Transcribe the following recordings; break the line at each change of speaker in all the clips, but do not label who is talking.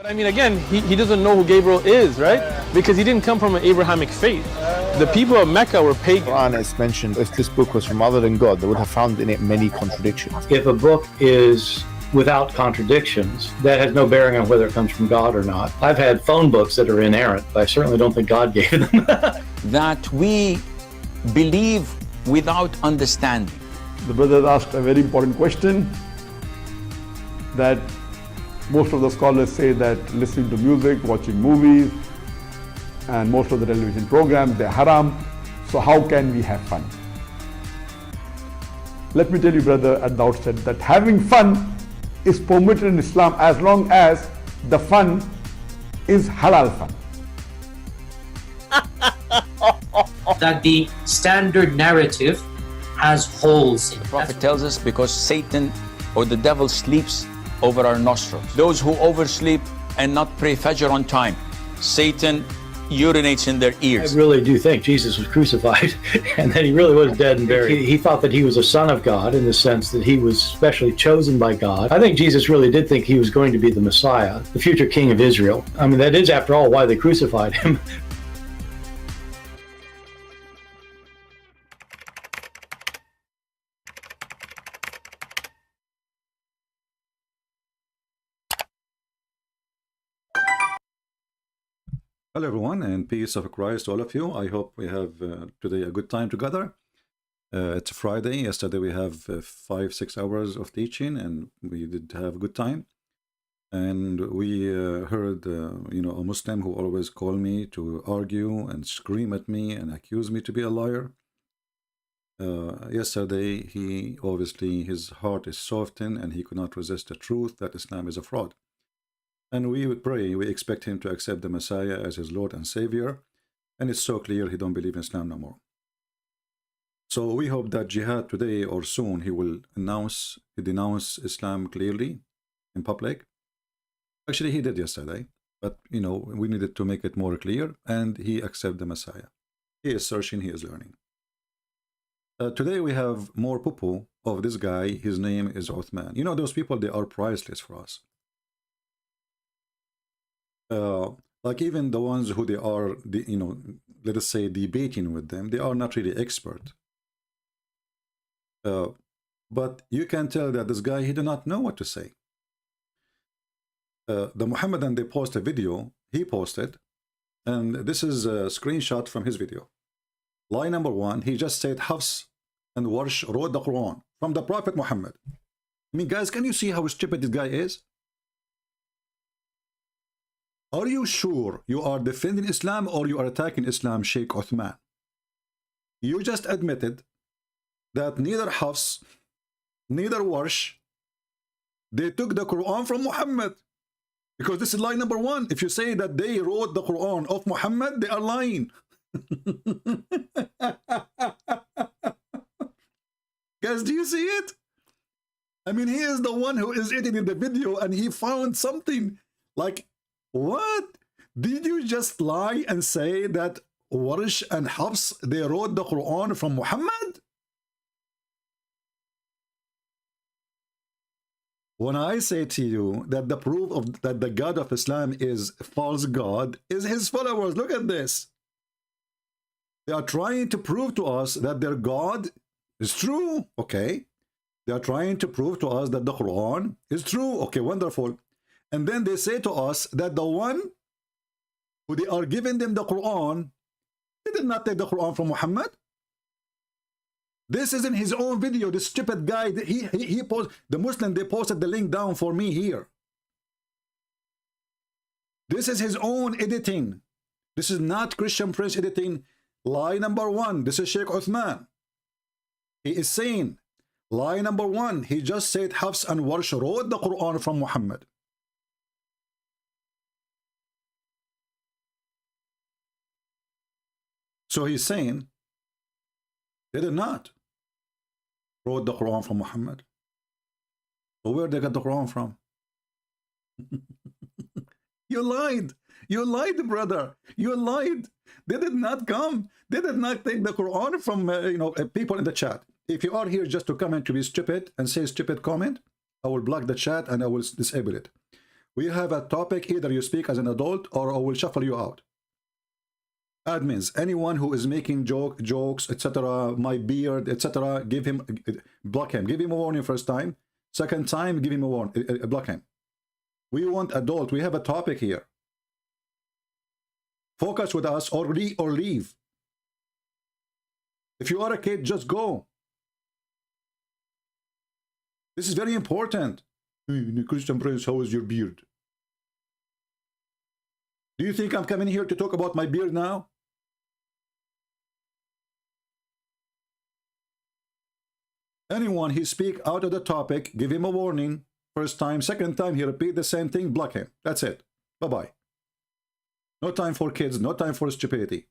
But I mean, again, he doesn't know who Gabriel is, right? Because he didn't come from an Abrahamic faith. The people of Mecca were pagan.
Quran is mentioned, if this book was from other than God, they would have found in it many contradictions.
If a book is without contradictions, that has no bearing on whether it comes from God or not. I've had phone books that are inerrant, but I certainly don't think God gave them.
That we believe without understanding.
The brother asked a very important question, that most of the scholars say that listening to music, watching movies, and most of the television programs, they're haram. So how can we have fun? Let me tell you, brother, at the outset, that having fun is permitted in Islam as long as the fun is halal fun.
That the standard narrative has holes in it.
The Prophet tells us because Satan or the devil sleeps over our nostrils. Those who oversleep and not pray Fajr on time, Satan urinates in their ears.
I really do think Jesus was crucified and that he really was dead and buried. He thought that he was a son of God in the sense that he was specially chosen by God. I think Jesus really did think he was going to be the Messiah, the future king of Israel. I mean, that is, after all, why they crucified him.
Hello everyone, and peace of Christ to all of you. I hope we have today a good time together. It's Friday. Yesterday we have 5-6 hours of teaching, and we did have a good time. And we heard a Muslim who always called me to argue and scream at me and accuse me to be a liar. Yesterday he obviously, his heart is softened and he could not resist the truth that Islam is a fraud. And we would pray, we expect him to accept the Messiah as his Lord and Savior. And it's so clear he don't believe in Islam no more. So we hope that jihad today or soon he will denounce Islam clearly in public. Actually, he did yesterday, but we needed to make it more clear, and he accept the Messiah. He is searching, he is learning. Today we have more poo-poo of this guy. His name is Utsman. Those people, they are priceless for us. Like even the ones who they are, let us say debating with them, they are not really expert. But you can tell that this guy, he did not know what to say. The Muhammadan, they post a video, he posted, and this is a screenshot from his video. Line number 1, he just said Hafs and Warsh wrote the Quran from the Prophet Muhammad. I mean, guys, can you see how stupid this guy is? Are you sure you are defending Islam or you are attacking Islam, Sheikh Utsman? You just admitted that neither Hafs, neither Warsh, they took the Quran from Muhammad. Because this is line number 1. If you say that they wrote the Quran of Muhammad, they are lying. Guys, do you see it? I mean, he is the one who is editing the video and he found something like, what? Did you just lie and say that Warsh and Hafs, they wrote the Quran from Muhammad? When I say to you that the proof of that the God of Islam is false God, is his followers. Look at this. They are trying to prove to us that their God is true. Okay. They are trying to prove to us that the Quran is true. Okay, wonderful. And then they say to us that the one who they are giving them the Quran, they did not take the Quran from Muhammad. This is in his own video. This stupid guy, he posted, the Muslim, they posted the link down for me here. This is his own editing. This is not Christian Prince editing. Lie number 1, this is Sheikh Utsman. He is saying, lie number 1, he just said Hafs and Warsh wrote the Quran from Muhammad. So he's saying they did not wrote the Quran from Muhammad. So where they got the Quran from? You lied. You lied, brother. You lied. They did not come. They did not take the Quran from people in the chat. If you are here just to comment to be stupid and say stupid comment, I will block the chat and I will disable it. We have a topic, either you speak as an adult or I will shuffle you out. Admins, anyone who is making jokes, etc., my beard, etc., give him, block him. Give him a warning first time. Second time, give him a warning, block him. We want adult. We have a topic here. Focus with us or leave. If you are a kid, just go. This is very important. Christian Prince, how is your beard? Do you think I'm coming here to talk about my beard now? Anyone he speak out of the topic, give him a warning. First time, second time, he repeat the same thing, block him. That's it. Bye-bye. No time for kids, no time for stupidity.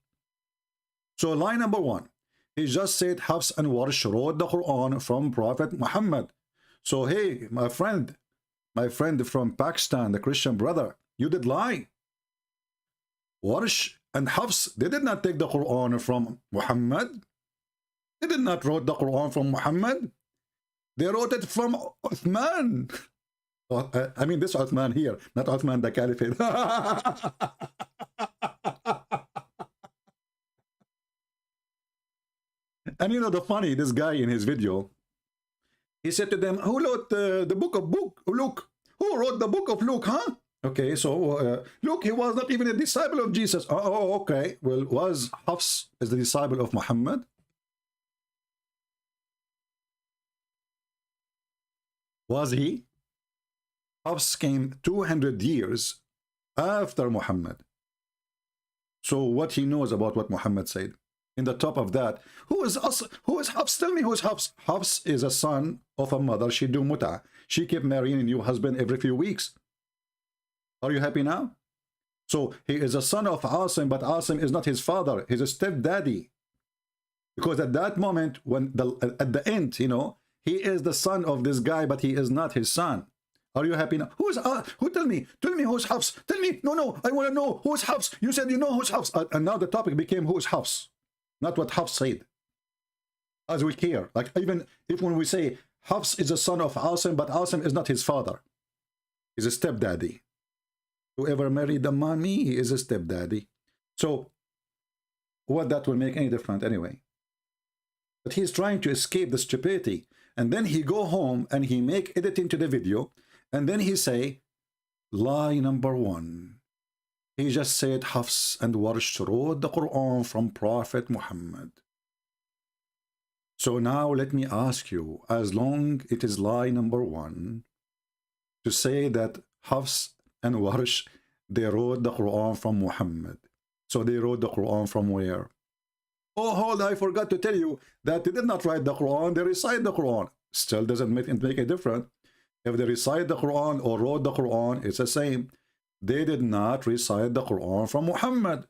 So line number 1. He just said Hafs and Warsh wrote the Quran from Prophet Muhammad. So hey, my friend from Pakistan, the Christian brother, you did lie. Warsh and Hafs, they did not take the Quran from Muhammad. They did not wrote the Quran from Muhammad. They wrote it from Utsman. I mean this Utsman here, not Utsman the Caliphate. And you know the funny, this guy in his video, he said to them, who wrote the book of Luke? Who wrote the book of Luke, huh? Okay, so Luke, he was not even a disciple of Jesus. Oh, okay. Well, was Hafs is the disciple of Muhammad? Was he? Hafs came 200 years after Muhammad. So what he knows about what Muhammad said. In the top of that, who is Hafs? Tell me who is Hafs. Hafs is a son of a mother. She do muta. She kept marrying a new husband every few weeks. Are you happy now? So he is a son of Asim, but Asim is not his father. He's a stepdaddy. Because at that moment, when at the end, you know, he is the son of this guy, but he is not his son. Are you happy now? Who tell me who's Hafs? Tell me. No, I want to know who's Hafs. You said you know who's Hafs. And now the topic became who's Hafs. Not what Hafs said. As we care. Like even if when we say Hafs is a son of Asim, but Asim is not his father. He's a stepdaddy. Whoever married the mommy, he is a stepdaddy. So what that will make any difference anyway? But he's trying to escape the stupidity. And then he go home and he make editing to the video. And then he say, lie number 1. He just said Hafs and Warsh wrote the Quran from Prophet Muhammad. So now let me ask you, as long it is lie number 1, to say that Hafs and Warsh, they wrote the Quran from Muhammad. So they wrote the Quran from where? Oh, hold, I forgot to tell you that they did not write the Quran, they recite the Quran. Still doesn't make a difference. If they recite the Quran or wrote the Quran, it's the same. They did not recite the Quran from Muhammad.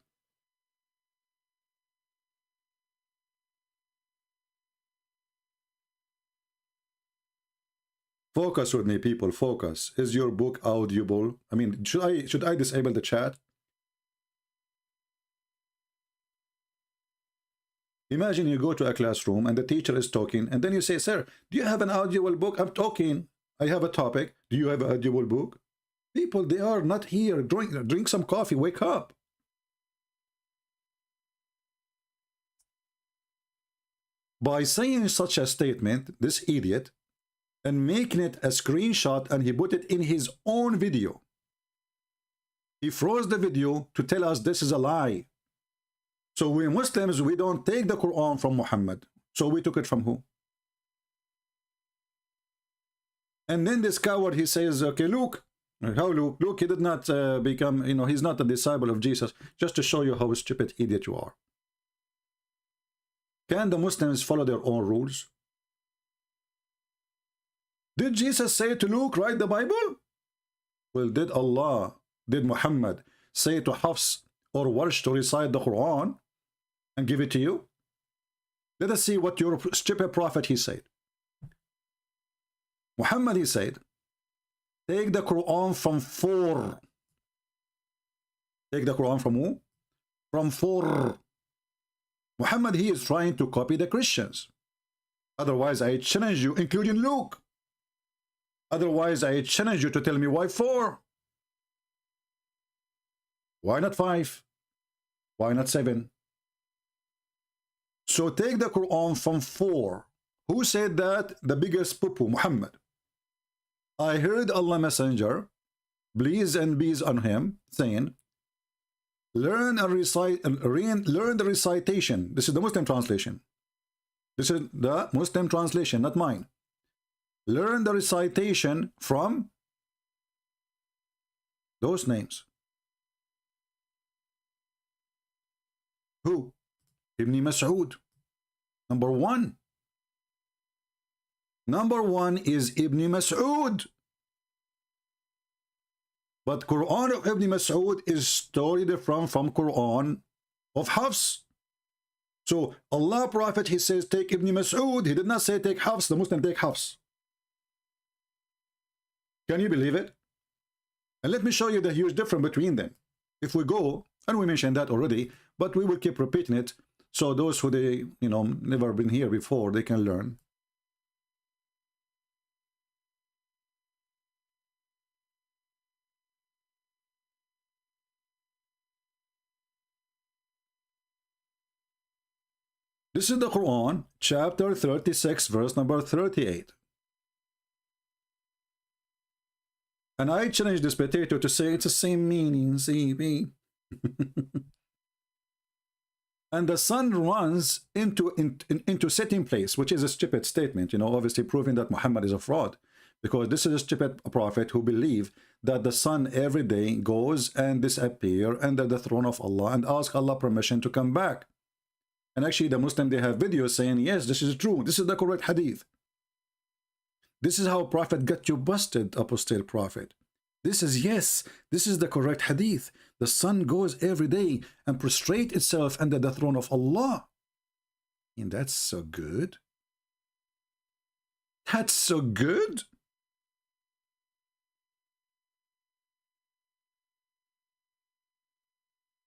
Focus with me, people, focus. Is your book audible? I mean, should I disable the chat? Imagine you go to a classroom and the teacher is talking and then you say, sir, do you have an audible book? I'm talking. I have a topic. Do you have an audible book? People, they are not here. Drink some coffee. Wake up. By saying such a statement, this idiot, and making it a screenshot and he put it in his own video. He froze the video to tell us this is a lie. So we Muslims, we don't take the Quran from Muhammad. So we took it from who? And then this coward, he says, okay, Luke. How Luke? Luke, he did not become, you know, he's not a disciple of Jesus. Just to show you how stupid idiot you are. Can the Muslims follow their own rules? Did Jesus say to Luke, write the Bible? Well, did Muhammad say to Hafs or Warsh to recite the Quran and give it to you? Let us see what your stupid prophet he said. Muhammad, he said, take the Quran from 4. Take the Quran from who? From 4. Muhammad, he is trying to copy the Christians. Otherwise, I challenge you, including Luke. Otherwise, I challenge you to tell me why 4. Why not 5? Why not 7? So take the Quran from 4. Who said that? The biggest poo-poo, Muhammad. I heard Allah Messenger, please and peace on him, saying, learn the recitation. This is the Muslim translation. This is the Muslim translation, not mine. Learn the recitation from those names. Who? Ibn Mas'ud. Number 1. Number 1 is Ibn Mas'ud. But Quran of Ibn Mas'ud is totally different from Quran of Hafs. So Allah Prophet, he says take Ibn Mas'ud. He did not say take Hafs. The Muslim take Hafs. Can you believe it? And let me show you the huge difference between them. If we go, and we mentioned that already, but we will keep repeating it, so those who they, never been here before, they can learn. This is the Quran, chapter 36, verse number 38. And I challenge this potato to say it's the same meaning, CB. And the sun runs into setting place, which is a stupid statement, obviously proving that Muhammad is a fraud. Because this is a stupid prophet who believes that the sun every day goes and disappears under the throne of Allah and ask Allah permission to come back. And actually the Muslim, they have videos saying, yes, this is true. This is the correct hadith. This is how Prophet got you busted, apostate prophet. This is the correct hadith. The sun goes every day and prostrate itself under the throne of Allah. And that's so good. That's so good.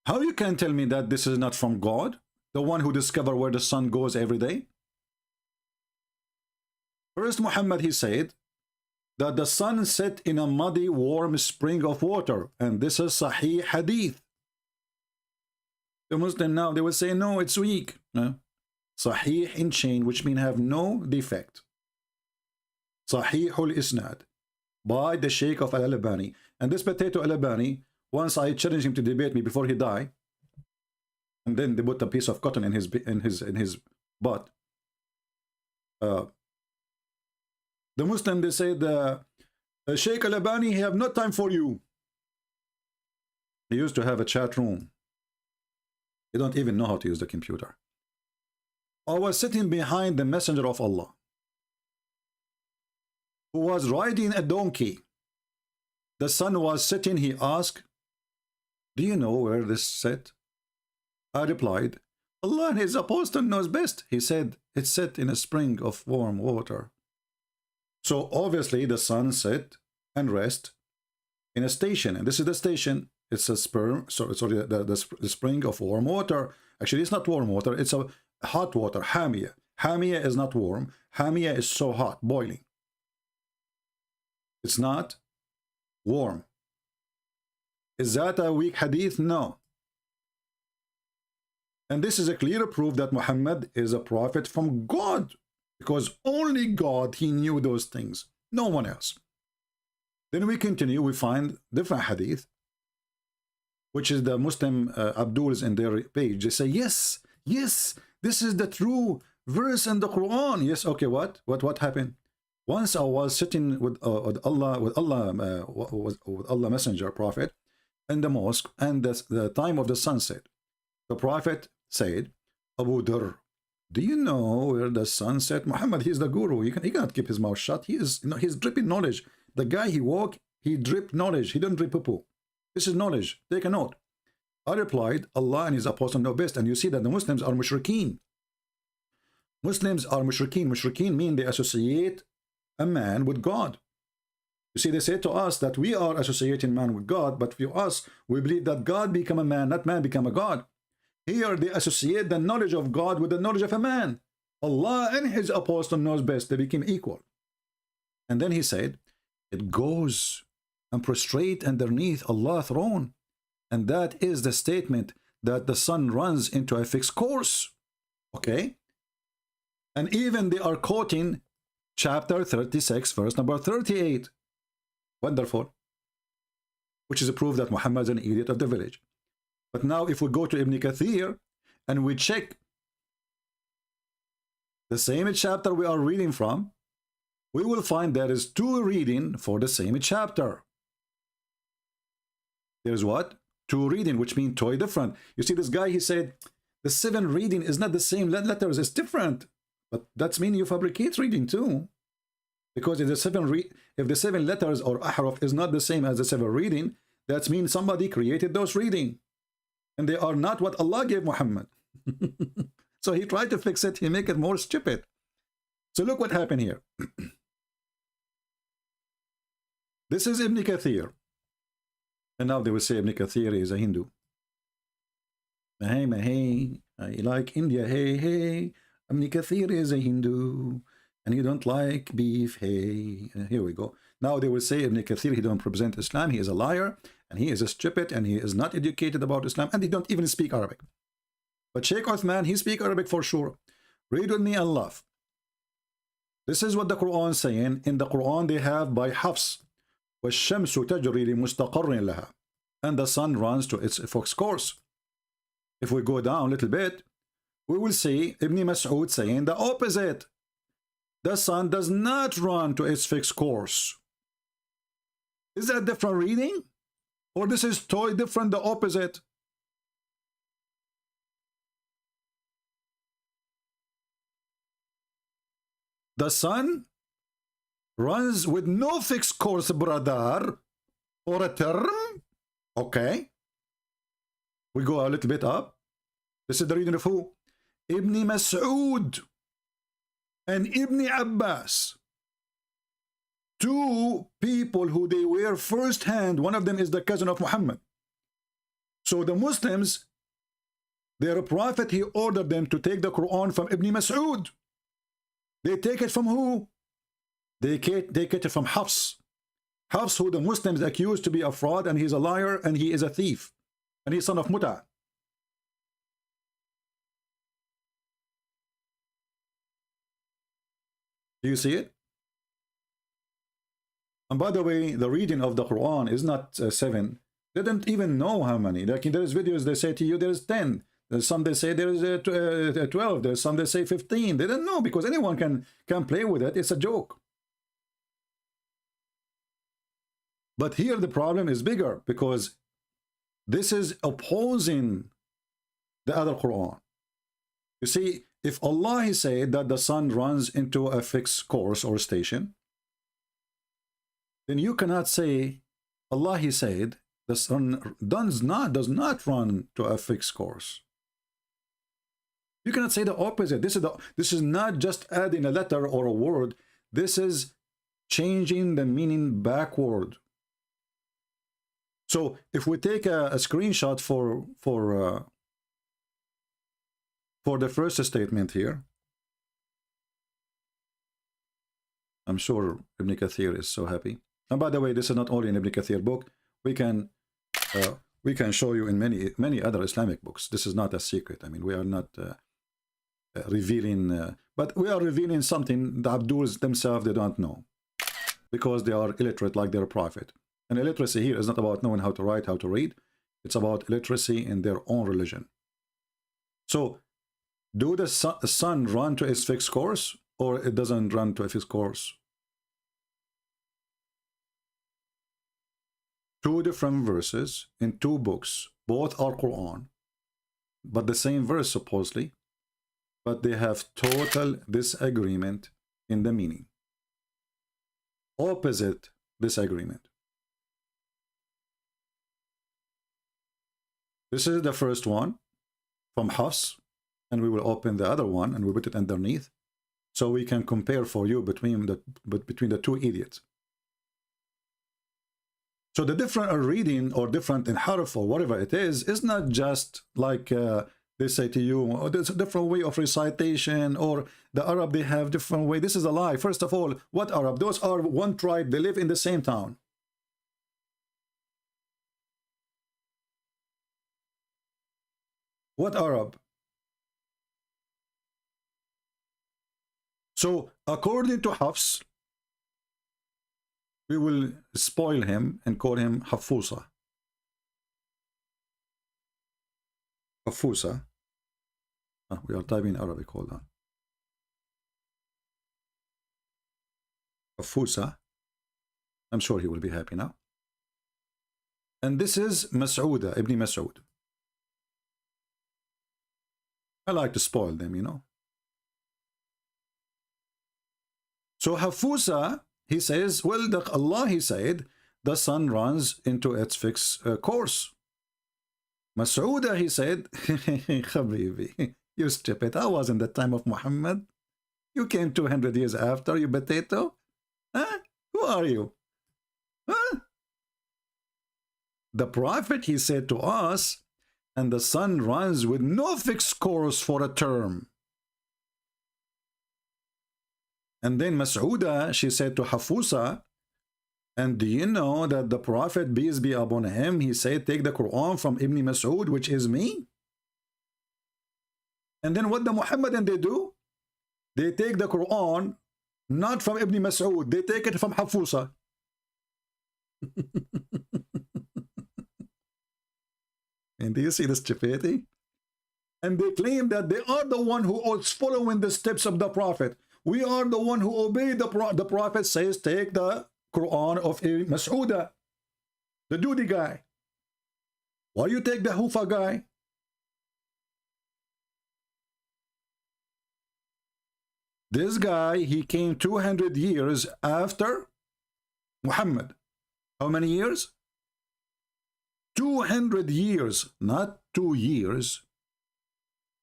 How you can tell me that this is not from God? The one who discovered where the sun goes every day? First, Muhammad, he said that the sun set in a muddy, warm spring of water. And this is Sahih Hadith. The Muslim now, they will say, no, it's weak. No? Sahih in chain, which means have no defect. Sahih al-Isnad by the Sheikh of Al-Albani. And this potato Al-Albani, once I challenged him to debate me before he died, and then they put a piece of cotton in his butt. The Muslim, they said, Sheikh Al-Albani, he have no time for you. He used to have a chat room. He don't even know how to use the computer. I was sitting behind the messenger of Allah, who was riding a donkey. The sun was setting. He asked, do you know where this set? I replied, Allah and his apostle knows best. He said, it's set in a spring of warm water. So obviously the sun set and rest in a station. And this is the station. It's a the spring of warm water. Actually, it's not warm water. It's a hot water, hamia. Hamia is not warm. Hamia is so hot, boiling. It's not warm. Is that a weak hadith? No. And this is a clear proof that Muhammad is a prophet from God, because only God, he knew those things, no one else. Then we continue, we find different hadith, which is the Muslim Abduls in their page. They say, yes, this is the true verse in the Quran. Yes, okay, what happened? Once I was sitting with Allah Messenger, Prophet, in the mosque, and the time of the sunset. The Prophet said, Abu Dhar, do you know where the sun set? Muhammad, he is the guru. He cannot keep his mouth shut. He's dripping knowledge. The guy he walked, he dripped knowledge. He didn't drip poo-poo. This is knowledge. Take a note. I replied, Allah and his apostle know best. And you see that the Muslims are mushrikeen. Muslims are mushrikeen. Mushrikeen mean they associate a man with God. You see, they say to us that we are associating man with God, but for us, we believe that God become a man, not man become a God. Here, they associate the knowledge of God with the knowledge of a man. Allah and his apostle knows best. They became equal. And then he said, it goes and prostrate underneath Allah's throne And that is the statement that the sun runs into a fixed course. Okay? And even they are quoting chapter 36, verse number 38. Wonderful. Which is a proof that Muhammad is an idiot of the village. But now if we go to Ibn Kathir and we check the same chapter we are reading from, we will find there is two reading for the same chapter. There's what? Two reading, which means two different. You see, this guy, he said, the 7 reading is not the same letters, it's different. But that's mean you fabricate reading too. Because if the 7 letters or ahraf is not the same as the 7 reading, that means somebody created those reading. And they are not what Allah gave Muhammad. So he tried to fix it, he make it more stupid. So look what happened here. This is Ibn Kathir. And now they will say Ibn Kathir is a Hindu. Hey, I like India, hey. Ibn Kathir is a Hindu. And he don't like beef, hey. Here we go. Now they will say Ibn Kathir, he don't represent Islam, he is a liar, and he is a stupid, and he is not educated about Islam, and he don't even speak Arabic. But Sheikh Utsman, he speak Arabic for sure. Read with me and laugh. This is what the Quran is saying. In the Quran they have by Hafs, وَالشَّمْسُ تَجْرِي لِمُسْتَقَرٍ لَهَا, and the sun runs to its fixed course. If we go down a little bit, we will see Ibn Mas'ud saying the opposite. The sun does not run to its fixed course. Is that different reading? Or this is totally different, the opposite? The sun runs with no fixed course, brother, or a term. Okay. We go a little bit up. This is the reading of who? Ibn Mas'ud and Ibn Abbas. Two people who they were first-hand. One of them is the cousin of Muhammad. So the Muslims, their prophet, he ordered them to take the Quran from Ibn Mas'ud. They take it from who? They take it from Hafs. Hafs, who the Muslims accused to be a fraud, and he's a liar, and he is a thief, and he's son of Muta. Do you see it? And by the way, the reading of the Quran is not 7. They don't even know how many. Like there's videos they say to you there's 10. There's some they say there's 12. There's some they say 15. They don't know because anyone can play with it. It's a joke. But here the problem is bigger because this is opposing the other Quran. You see, if Allah he said that the sun runs into a fixed course or station, then you cannot say Allah he said the sun does not run to a fixed course. You cannot say the opposite. This is not just adding a letter or a word. This is changing the meaning backward. So if we take a screenshot for the first statement here, I'm sure Ibn Kathir is so happy. And by the way, this is not only an Ibn Kathir book. We can show you in many other Islamic books. This is not a secret. I mean, we are not revealing, but we are revealing something the Abduls themselves they don't know because they are illiterate like their prophet. And illiteracy here is not about knowing how to write, how to read. It's about illiteracy in their own religion. So, do the sun run to its fixed course, or it doesn't run to a fixed course? Two different verses in two books. Both are Quran, but the same verse supposedly, but they have total disagreement in the meaning. Opposite disagreement. This is the first one from Hafs, and we will open the other one and we put it underneath so we can compare for you between the two idiots. So the different reading or different in harf or whatever it is not just like they say to you, oh, there's a different way of recitation, or the Arab, they have different way. This is a lie. First of all, what Arab? Those are one tribe. They live in the same town. What Arab? So according to Hafs, we will spoil him and call him Hafusa. Hafusa. We are typing Arabic, hold on. Hafusa. I'm sure he will be happy now. And this is Mas'uda, Ibn Mas'ud. I like to spoil them, you know. So Hafusa, he says, well, Allah, he said, the sun runs into its fixed course. Mas'uda, he said, Habibi, you stupid. I was in the time of Muhammad. You came 200 years after, you potato. Huh? Who are you? Huh? The Prophet, he said to us, and the sun runs with no fixed course for a term. And then Mas'uda, she said to Hafusa, and do you know that the Prophet, peace be upon him, he said, take the Quran from Ibn Mas'ud, which is me? And then what the Muhammadan they do? They take the Quran not from Ibn Mas'ud, they take it from Hafusa. And do you see the stupidity? And they claim that they are the one who is following the steps of the Prophet. We are the one who obey the Prophet says, take the Quran of Mas'uda, the duty guy. Why you take the Hufa guy? This guy, he came 200 years after Muhammad. How many years? 200 years, not 2 years,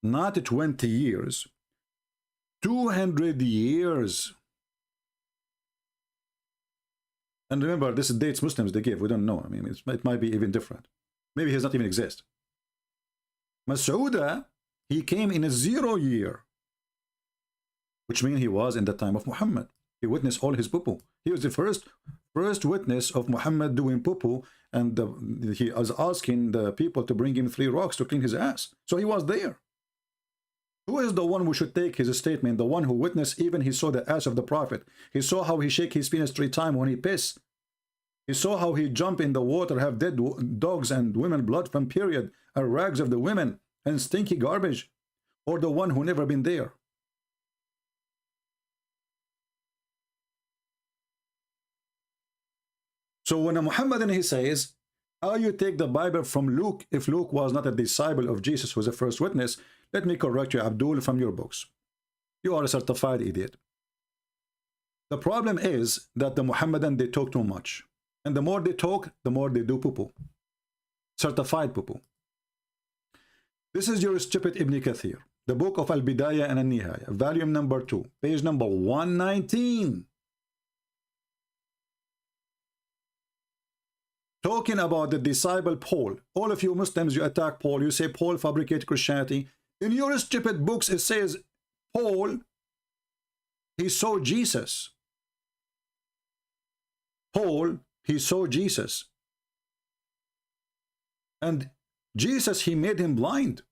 not 20 years, 200 years. And remember, this is dates Muslims they give. We don't know. I mean, it might be even different. Maybe he does not even exist. Mas'uda, he came in a 0 year, which means he was in the time of Muhammad. He witnessed all his poo-poo. He was the first witness of Muhammad doing poo-poo, and he was asking the people to bring him 3 rocks to clean his ass. So he was there. Who is the one who should take his statement? The one who witnessed, even he saw the ass of the Prophet. He saw how he shake his penis 3 times when he piss. He saw how he jump in the water, have dead dogs and women blood from period, and rags of the women, and stinky garbage. Or the one who never been there. So when a Muhammadan, he says, how you take the Bible from Luke if Luke was not a disciple of Jesus who was the first witness? Let me correct you, Abdul, from your books. You are a certified idiot. The problem is that the Muhammadan, they talk too much. And the more they talk, the more they do poo-poo. Certified poo-poo. This is your stupid Ibn Kathir. The book of Al-Bidayah and Al-Nihaya, volume number 2, page number 119. Talking about the disciple Paul. All of you Muslims, you attack Paul. You say Paul fabricated Christianity. In your stupid books, it says Paul, he saw Jesus. Paul, he saw Jesus. And Jesus, he made him blind.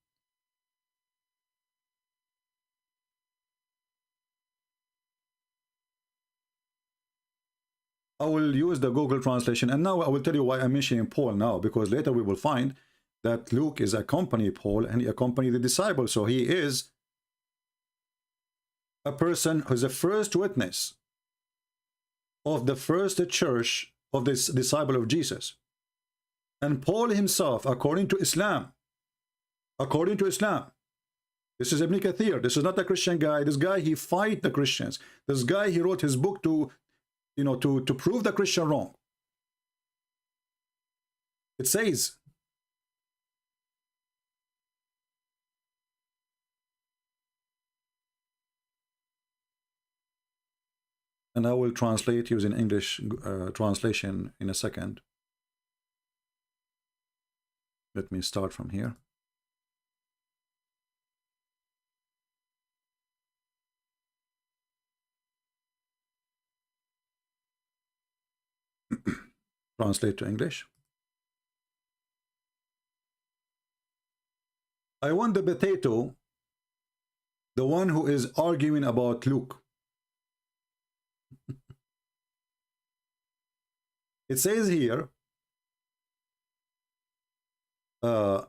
I will use the Google translation, and now I will tell you why I'm mentioning Paul now, because later we will find that Luke is accompanying Paul and he accompanied the disciples. So he is a person who's the first witness of the first church of this disciple of Jesus. And Paul himself, according to Islam, this is Ibn Kathir, this is not a Christian guy. This guy, he fight the Christians. This guy, he wrote his book to, you know, to prove the Christian wrong. It says, and I will translate using English translation in a second. Let me start from here. Translate to English. I want the potato, the one who is arguing about Luke. It says here, Abu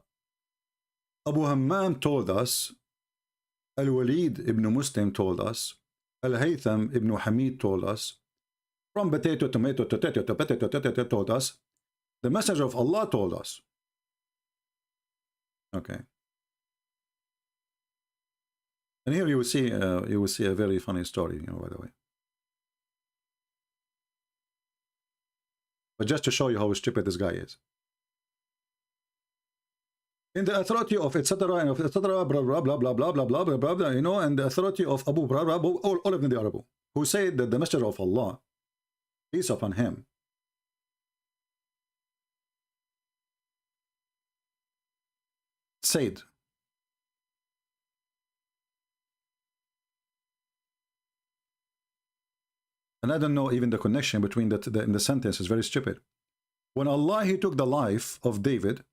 Hammam told us, Al-Walid ibn Muslim told us, Al-Haytham ibn Hamid told us, from potato, tomato, potato, told us, the Messenger of Allah told us. Okay. And here you will see a very funny story, by the way. But just to show you how stupid this guy is. In the authority of etc. and of etc. blah blah blah blah blah blah blah blah blah blah, and the authority of Abu blah, blah, blah, all of them they are Abu, who said that the Messenger of Allah, peace upon him, said, and I don't know even the connection between in the sentence is very stupid. When Allah he took the life of David,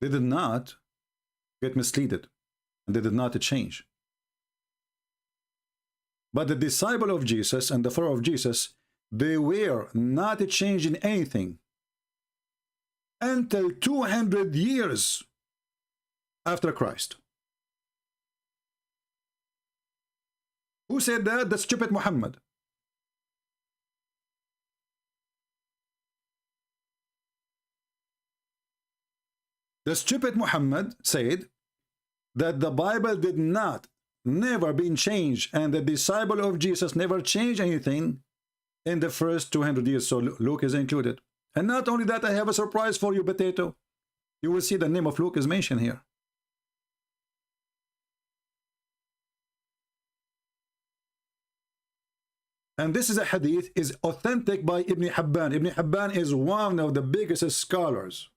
they did not get misleaded and they did not change. But the disciple of Jesus and the follower of Jesus, they were not changing anything until 200 years after Christ. Who said that? The stupid Muhammad. The stupid Muhammad said that the Bible did not, never been changed, and the disciple of Jesus never changed anything in the first 200 years. So Luke is included. And not only that, I have a surprise for you, potato. You will see the name of Luke is mentioned here. And this is a hadith is authentic by Ibn Hibban. Ibn Hibban is one of the biggest scholars.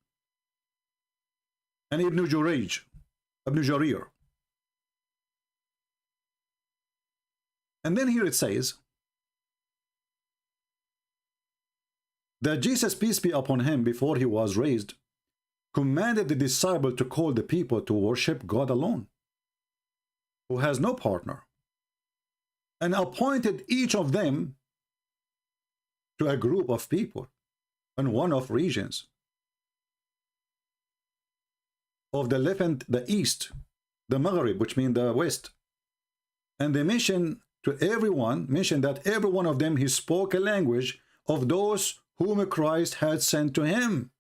And Ibn Jarir. And then here it says that Jesus, peace be upon him, before he was raised, commanded the disciple to call the people to worship God alone, who has no partner, and appointed each of them to a group of people and one of regions of the Levant, the East, the Maghrib, which means the West. And they mentioned that every one of them, he spoke a language of those whom Christ had sent to him.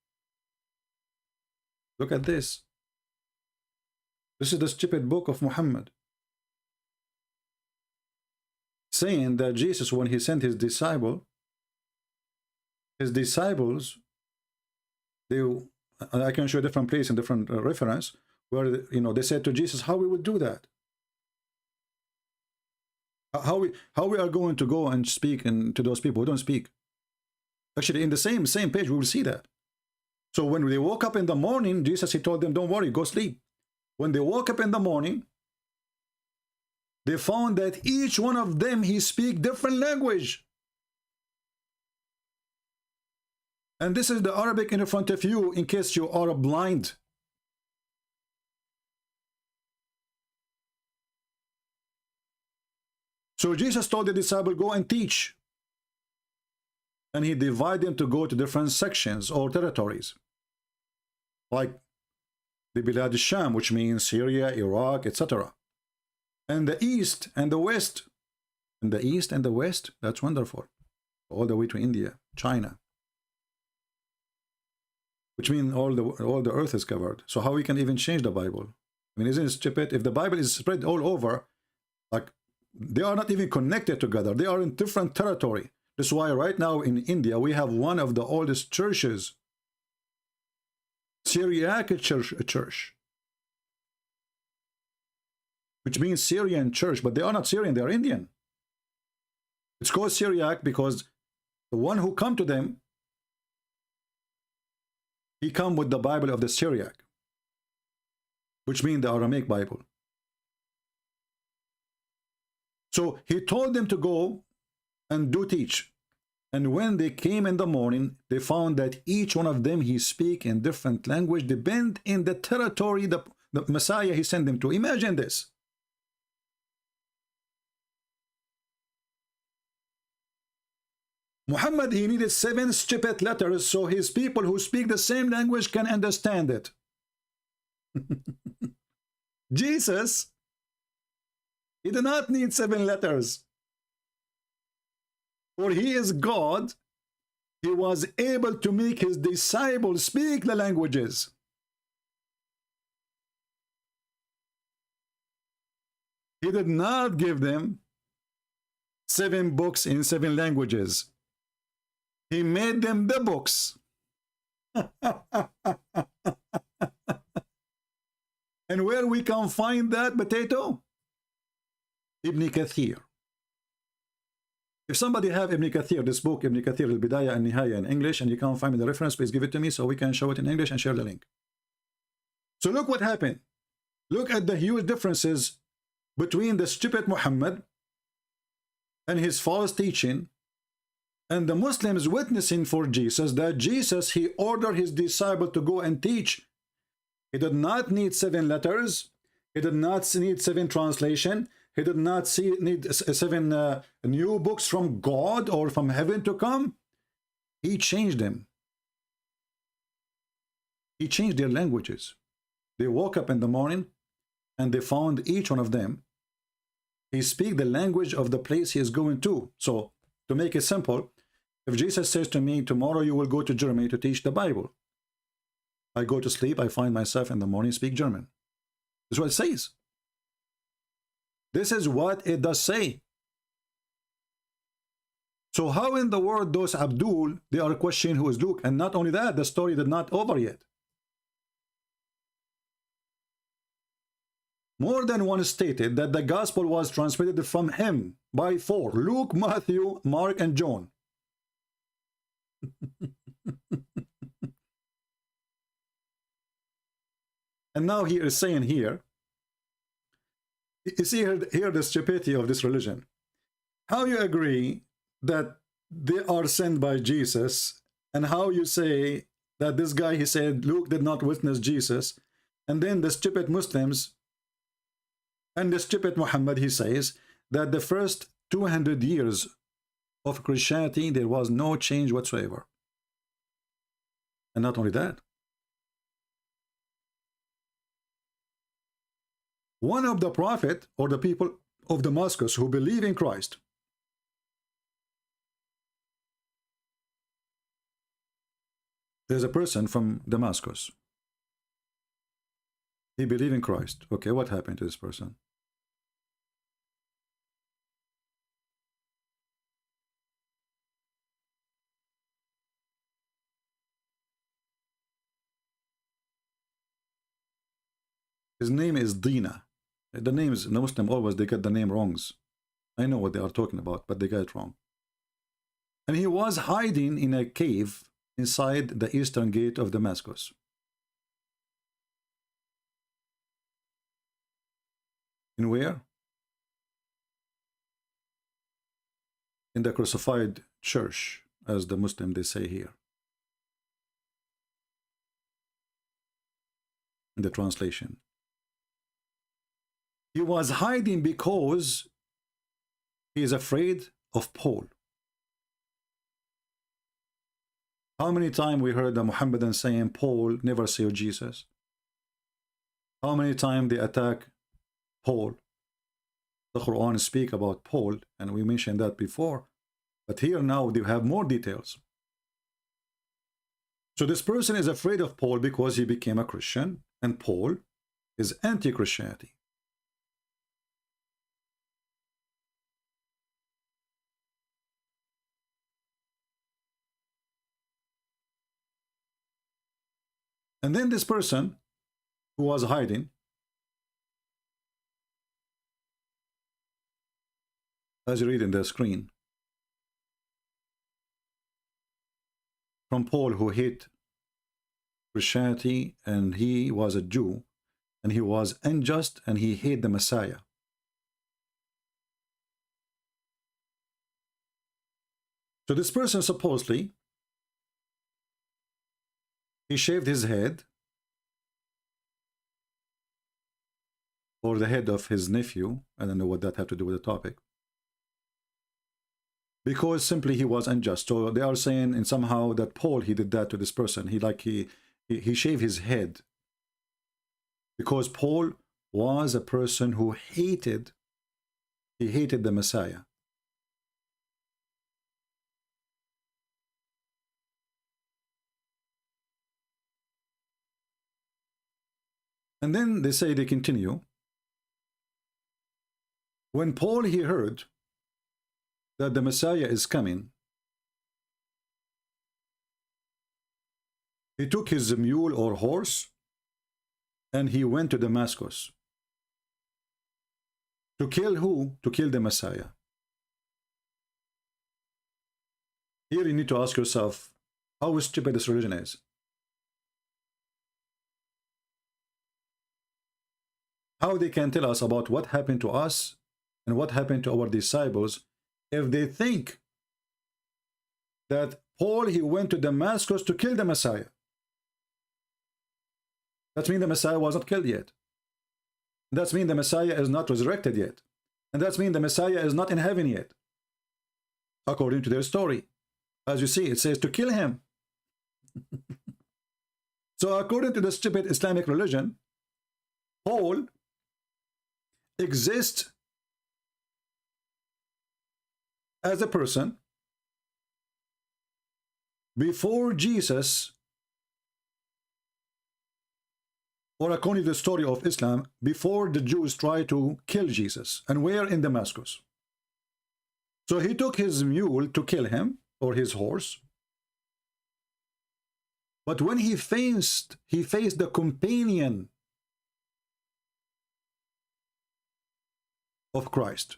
Look at this. This is the stupid book of Muhammad, saying that Jesus, when he sent his disciples, I can show a different place in different reference where they said to Jesus, how we would do that, how we are going to go and speak to those people who don't speak. Actually, in the same page we will see that. So when they woke up in the morning, Jesus, he told them, don't worry, go sleep. When they woke up in the morning, they found that each one of them, he speak different language. And this is the Arabic in front of you in case you are blind. So Jesus told the disciple, go and teach. And he divided them to go to different sections or territories. Like the Bilad al-Sham, which means Syria, Iraq, etc. And the East and the West. And the East and the West, that's wonderful. All the way to India, China. Which means all the earth is covered. So how we can even change the Bible? I mean, isn't it stupid? If the Bible is spread all over, like, they are not even connected together. They are in different territory. That's why right now in India, we have one of the oldest churches. Syriac church. Which means Syrian church, but they are not Syrian, they are Indian. It's called Syriac because the one who come to them, he come with the Bible of the Syriac, which means the Aramaic Bible. So he told them to go and do teach. And when they came in the morning, they found that each one of them he speak in different language, depend in the territory the Messiah he sent them to. Imagine this. Muhammad, he needed 7 stupid letters so his people who speak the same language can understand it. Jesus, he did not need 7 letters. For he is God, he was able to make his disciples speak the languages. He did not give them 7 books in 7 languages. He made them the books. And where we can find that potato? Ibn Kathir. If somebody have Ibn Kathir, this book, Ibn Kathir al-Bidayah and Nihaya in English, and you can't find me the reference, please give it to me so we can show it in English and share the link. So look what happened. Look at the huge differences between the stupid Muhammad and his false teaching and the Muslims witnessing for Jesus, that Jesus, he ordered his disciple to go and teach. He did not need 7 letters. He did not need 7 translation. He did not need 7 new books from God or from heaven to come. He changed them. He changed their languages. They woke up in the morning and they found each one of them. He speaks the language of the place he is going to. So, to make it simple, if Jesus says to me, tomorrow you will go to Germany to teach the Bible, I go to sleep, I find myself in the morning speak German. That's what it says. This is what it does say. So how in the world those Abdul, they are questioning who is Luke? And not only that, the story did not over yet. More than one stated that the gospel was transmitted from him by 4: Luke, Matthew, Mark, and John. And now he is saying here, you see here the stupidity of this religion. How you agree that they are sent by Jesus, and how you say that this guy, he said, Luke did not witness Jesus, and then the stupid Muslims and the stupid Muhammad, he says that the first 200 years of Christianity, there was no change whatsoever. And not only that, one of the prophet or the people of Damascus who believe in Christ, there's a person from Damascus. He believed in Christ. Okay, what happened to this person? His name is Dina. The names, the Muslim always, they get the name wrongs. I know what they are talking about, but they get it wrong. And he was hiding in a cave inside the eastern gate of Damascus. In where? In the crucified church, as the Muslim they say here. In the translation. He was hiding because he is afraid of Paul. How many times we heard the Muhammadan saying, Paul never saw Jesus? How many times they attack Paul? The Quran speak about Paul, and we mentioned that before. But here now they have more details. So this person is afraid of Paul because he became a Christian, and Paul is anti-Christianity. And then this person who was hiding, as you read in the screen, from Paul who hate Christianity, and he was a Jew, and he was unjust, and he hated the Messiah. So this person supposedly, he shaved his head, or the head of his nephew. I don't know what that had to do with the topic. Because simply he was unjust. So they are saying, and somehow that Paul, he did that to this person. He shaved his head. Because Paul was a person who hated the Messiah. And then they say, they continue. When Paul, he heard that the Messiah is coming, he took his mule or horse and he went to Damascus. To kill who? To kill the Messiah. Here you need to ask yourself, how stupid this religion is. How they can tell us about what happened to us and what happened to our disciples if they think that Paul, he went to Damascus to kill the Messiah. That means the Messiah was not killed yet. That means the Messiah is not resurrected yet. And that means the Messiah is not in heaven yet. According to their story. As you see, it says to kill him. So according to the stupid Islamic religion, Paul exists as a person before Jesus, or according to the story of Islam, before the Jews tried to kill Jesus, and where? In Damascus. So he took his mule to kill him, or his horse. But when he faced the companion of Christ.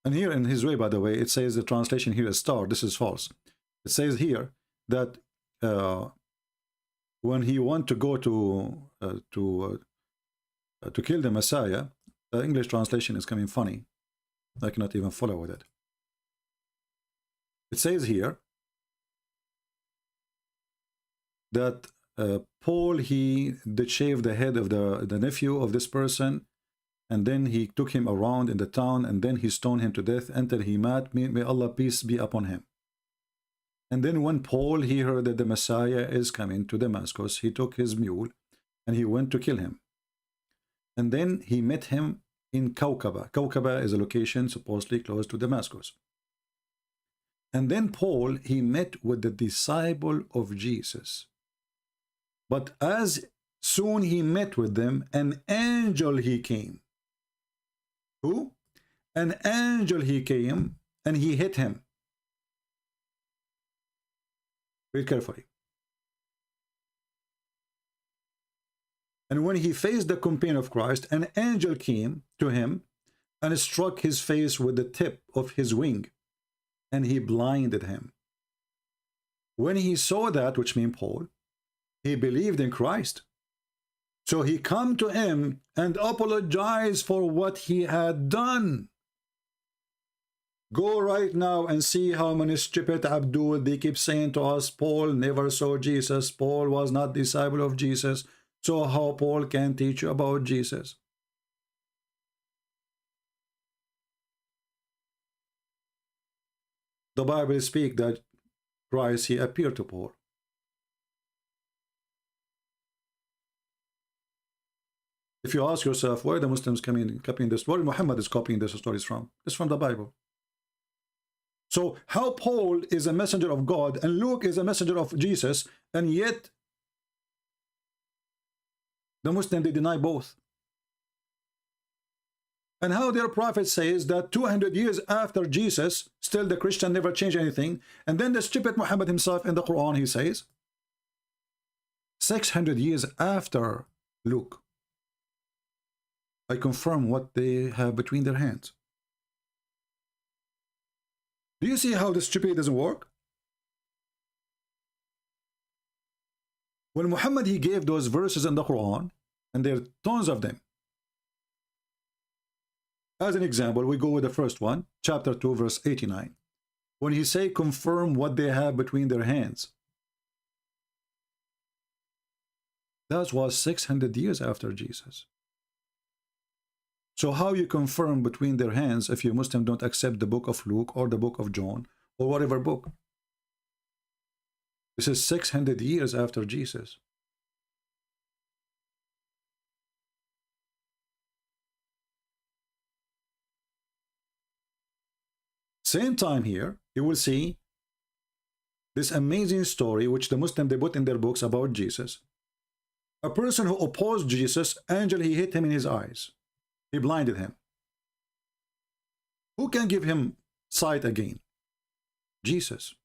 And here in his way, by the way, it says the translation here is star. This is false. It says here that when he wanted to go to kill the Messiah, the English translation is coming funny. I cannot even follow with it. It says here that Paul, he did shave the head of the nephew of this person, and then he took him around in the town, and then he stoned him to death until he met. May Allah peace be upon him. And then when Paul, he heard that the Messiah is coming to Damascus, he took his mule and he went to kill him. And then he met him in Kaukaba. Kaukaba is a location supposedly close to Damascus. And then Paul, he met with the disciple of Jesus. But as soon he met with them, an angel he came. Who? An angel he came and he hit him. Read carefully. And when he faced the companion of Christ, an angel came to him and struck his face with the tip of his wing, and he blinded him. When he saw that, which means Paul, he believed in Christ. So he come to him and apologized for what he had done. Go right now and see how many stupid Abdul, they keep saying to us, Paul never saw Jesus, Paul was not disciple of Jesus, so how Paul can teach you about Jesus? The Bible speaks that Christ, he appeared to Paul. If you ask yourself, where the Muslims copying this, where Muhammad is copying these stories from? It's from the Bible. So how Paul is a messenger of God and Luke is a messenger of Jesus, and yet the Muslims, they deny both. And how their prophet says that 200 years after Jesus, still the Christian never changed anything. And then the stupid Muhammad himself in the Quran, he says, 600 years after Luke, I confirm what they have between their hands. Do you see how the stupid doesn't work? When Muhammad, he gave those verses in the Quran, and there are tons of them. As an example, we go with the first one, chapter 2, verse 89. When he say, confirm what they have between their hands. That was 600 years after Jesus. So how you confirm between their hands if you Muslim don't accept the book of Luke or the book of John or whatever book? This is 600 years after Jesus. Same time here, you will see this amazing story which the Muslim they put in their books about Jesus. A person who opposed Jesus, angel, he hit him in his eyes. He blinded him. Who can give him sight again? Jesus.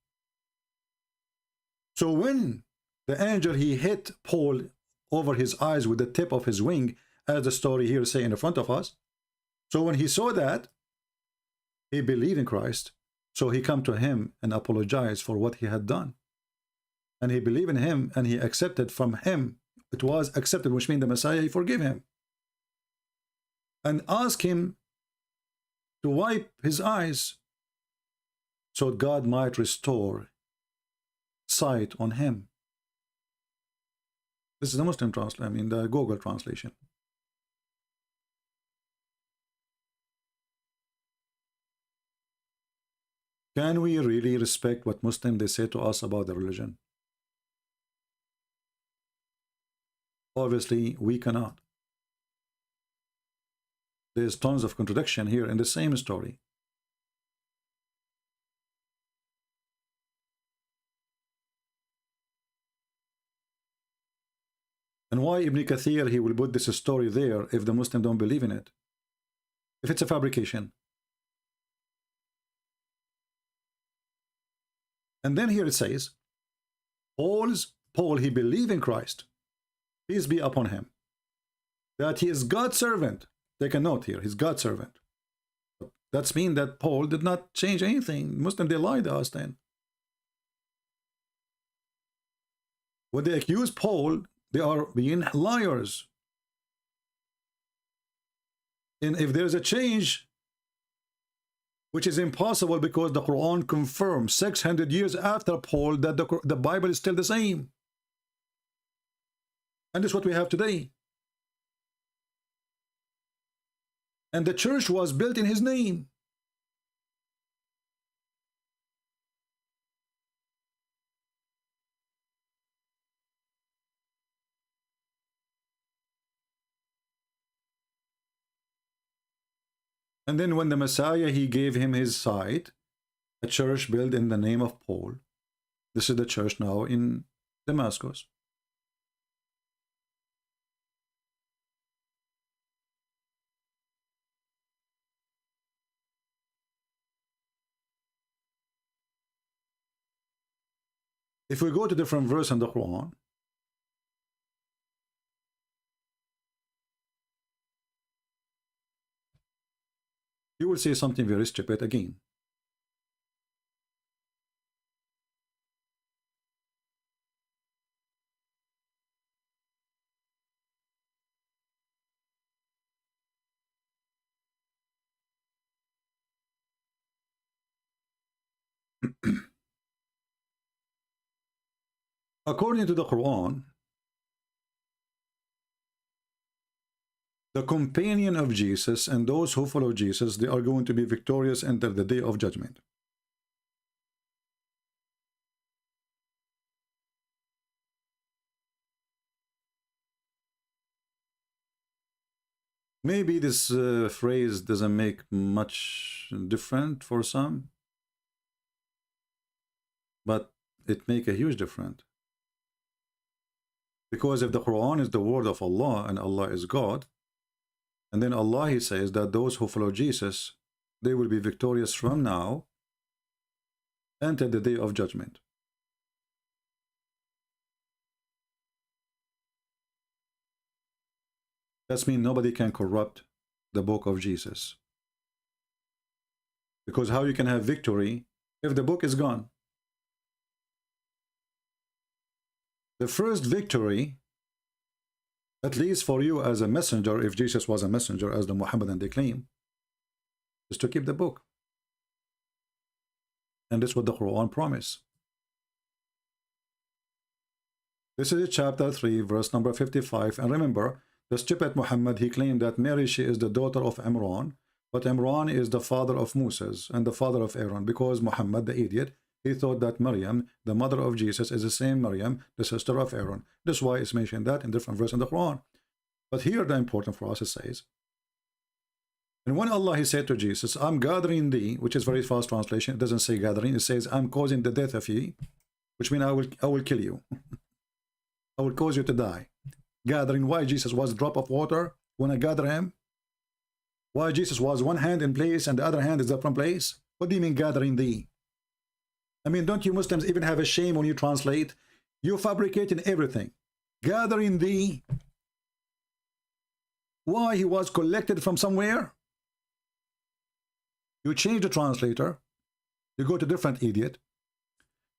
So when the angel, he hit Paul over his eyes with the tip of his wing, as the story here say in front of us. So when he saw that, he believed in Christ. So he come to him and apologized for what he had done. And he believed in him and he accepted from him. It was accepted, which means the Messiah, he forgive him. And ask him to wipe his eyes so God might restore sight on him. This is the Muslim translation, I mean the Google translation. Can we really respect what Muslims they say to us about the religion? Obviously, we cannot. There's tons of contradiction here in the same story. And why Ibn Kathir, he will put this story there if the Muslim don't believe in it? If it's a fabrication. And then here it says, Paul, he believed in Christ, peace be upon him, that he is God's servant. Take a note here, he's God's servant. That's mean that Paul did not change anything. Muslim, they lied to us then. When they accuse Paul, they are being liars. And if there's a change, which is impossible because the Quran confirms 600 years after Paul that the Bible is still the same. And this is what we have today. And the church was built in his name. And then when the Messiah, he gave him his sight, a church built in the name of Paul. This is the church now in Damascus. If we go to different verse in the Quran, you will see something very stupid again. According to the Quran, the companion of Jesus and those who follow Jesus, they are going to be victorious until the day of judgment. Maybe this phrase doesn't make much difference for some, but it makes a huge difference. Because if the Quran is the word of Allah and Allah is God, and then Allah, he says that those who follow Jesus, they will be victorious from now until the day of judgment. That means nobody can corrupt the book of Jesus. Because how you can have victory if the book is gone? The first victory, at least for you as a messenger, if Jesus was a messenger as the Muhammadan they claim, is to keep the book. And this is what the Quran promise. This is chapter 3, verse number 55. And remember, the stupid Muhammad, he claimed that Mary, she is the daughter of Imran, but Imran is the father of Moses and the father of Aaron, because Muhammad, the idiot, he thought that Maryam, the mother of Jesus, is the same Maryam, the sister of Aaron. That's why it's mentioned that in different verses in the Quran. But here the important for us, it says, and when Allah, he said to Jesus, I'm gathering thee, which is very fast translation, it doesn't say gathering, it says, I'm causing the death of ye, which means I will kill you. I will cause you to die. Gathering, why Jesus was a drop of water when I gather him? Why Jesus was one hand in place and the other hand is up from place? What do you mean gathering thee? I mean, don't you Muslims even have a shame when you translate? You fabricating everything. Gathering thee. Why? He was collected from somewhere? You change the translator, you go to different idiot,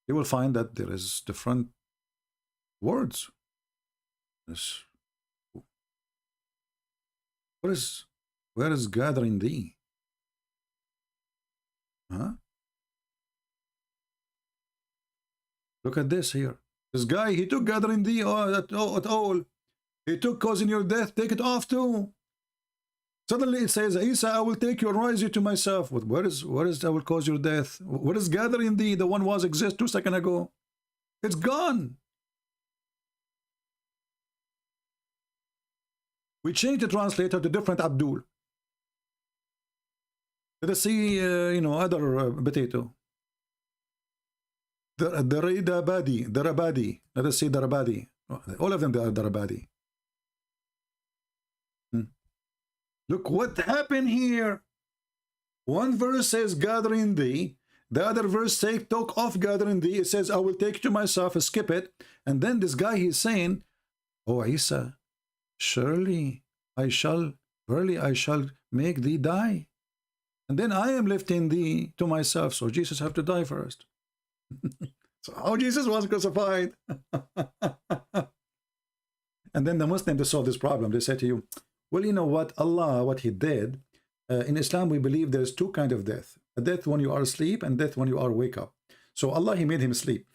you will find that there is different words. This, where is gathering thee? Huh? Look at this here. This guy, he took gathering thee at all. He took causing your death, take it off too. Suddenly it says, Isa, I will take you and raise you to myself. Where is I will cause your death? What is gathering thee? The one was exist 2 seconds ago. It's gone. We changed the translator to different Abdul. Let us see, other potato. The Rabadi. Let us see the Rabadi. All of them, they are the Rabadi. Look what happened here. One verse says, gathering thee. The other verse says, took off gathering thee. It says, I will take you to myself, skip it. And then this guy, he's saying, oh, Isa, surely I shall make thee die. And then I am lifting thee to myself. So Jesus have to die first. So how Jesus was crucified? And then the Muslims, to solve this problem, they say to you, well, you know what? Allah, what he did, in Islam, we believe there's two kinds of death. A death when you are asleep and death when you are wake up. So Allah, he made him sleep.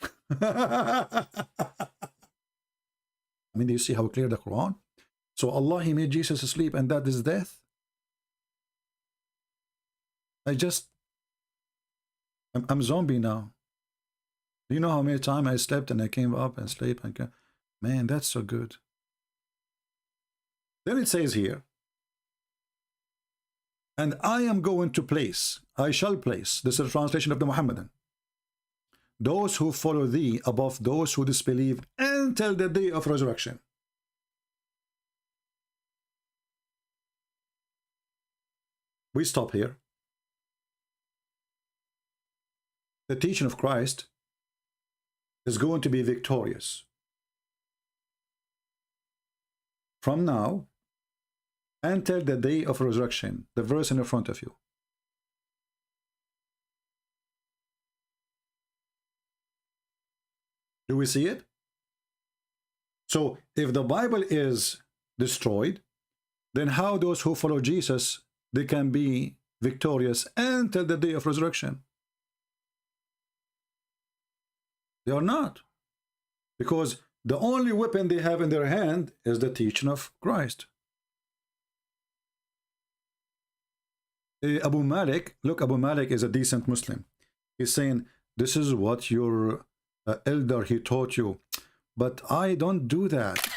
I mean, do you see how clear the Quran? So Allah, he made Jesus asleep, and that is death. I'm zombie now. Do you know how many times I slept and I came up and slept and came? Man, that's so good. Then it says here, and I am going to place, I shall place, this is a translation of the Muhammadan, those who follow thee above those who disbelieve until the day of resurrection. We stop here. The teaching of Christ is going to be victorious. From now until the day of resurrection, the verse in front of you. Do we see it? So if the Bible is destroyed, then how those who follow Jesus, they can be victorious until the day of resurrection? They are not. Because the only weapon they have in their hand is the teaching of Christ. Abu Malik, look, Abu Malik is a decent Muslim. He's saying, this is what your elder, he taught you. But I don't do that.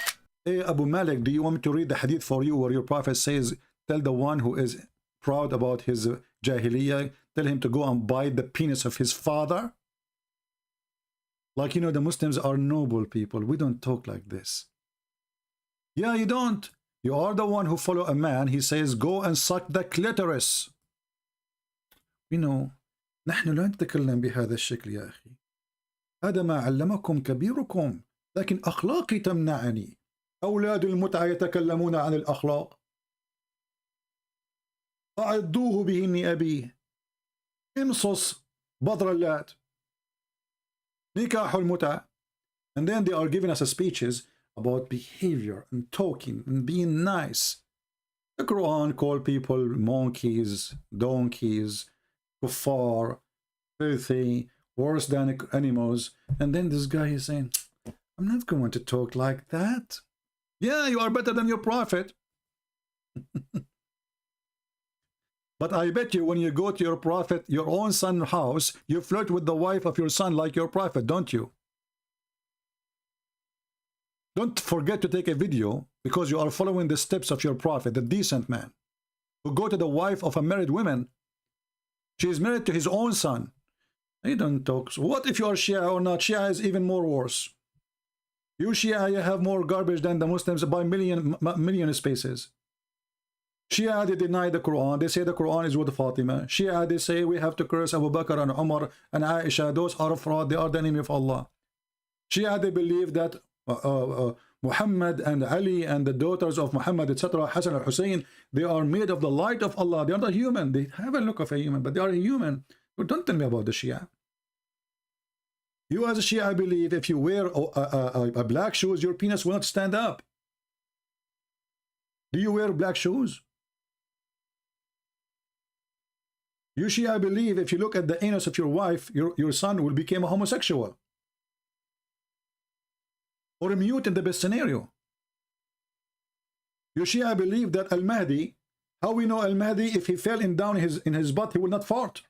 Hey, Abu Malik, do you want me to read the hadith for you where your prophet says, tell the one who is proud about his jahiliyyah, tell him to go and bite the penis of his father? Like, you know, the Muslims are noble people. We don't talk like this. Yeah, you don't. You are the one who follow a man. He says, go and suck the clitoris. You know, نحن لا نتكلم بهذا الشكل يا أخي. هذا ما علمكم كبيركم. لكن أخلاقي تمنعني. أولاد المتعة يتكلمون عن الأخلاق. أعضوه بهن أبيه. امصص بضر اللات. نكاح المتعة. And then they are giving us speeches about behavior and talking and being nice. The Quran called people monkeys, donkeys, kuffar, filthy, worse than animals. And then this guy is saying, I'm not going to talk like that. Yeah, you are better than your prophet. But I bet you when you go to your prophet, your own son's house, you flirt with the wife of your son like your prophet, don't you? Don't forget to take a video because you are following the steps of your prophet, the decent man, who go to the wife of a married woman. She is married to his own son. You don't talk. So what if you are Shia or not? Shia is even more worse. You Shia, you have more garbage than the Muslims by million spaces. Shia, they deny the Quran. They say the Quran is with Fatima. Shia, they say we have to curse Abu Bakr and Umar and Aisha. Those are fraud. They are the enemy of Allah. Shia, they believe that Muhammad and Ali and the daughters of Muhammad, etc., Hassan and Hussein, they are made of the light of Allah. They are not human. They have a look of a human, but they are a human. But don't tell me about the Shia. You as a Shia, I believe if you wear a black shoes, your penis will not stand up. Do you wear black shoes? You Shia, I believe if you look at the anus of your wife, your son will become a homosexual. Or a mute in the best scenario. You Shia, I believe that Al-Mahdi, how we know Al-Mahdi, if he fell down in his butt, he will not fart.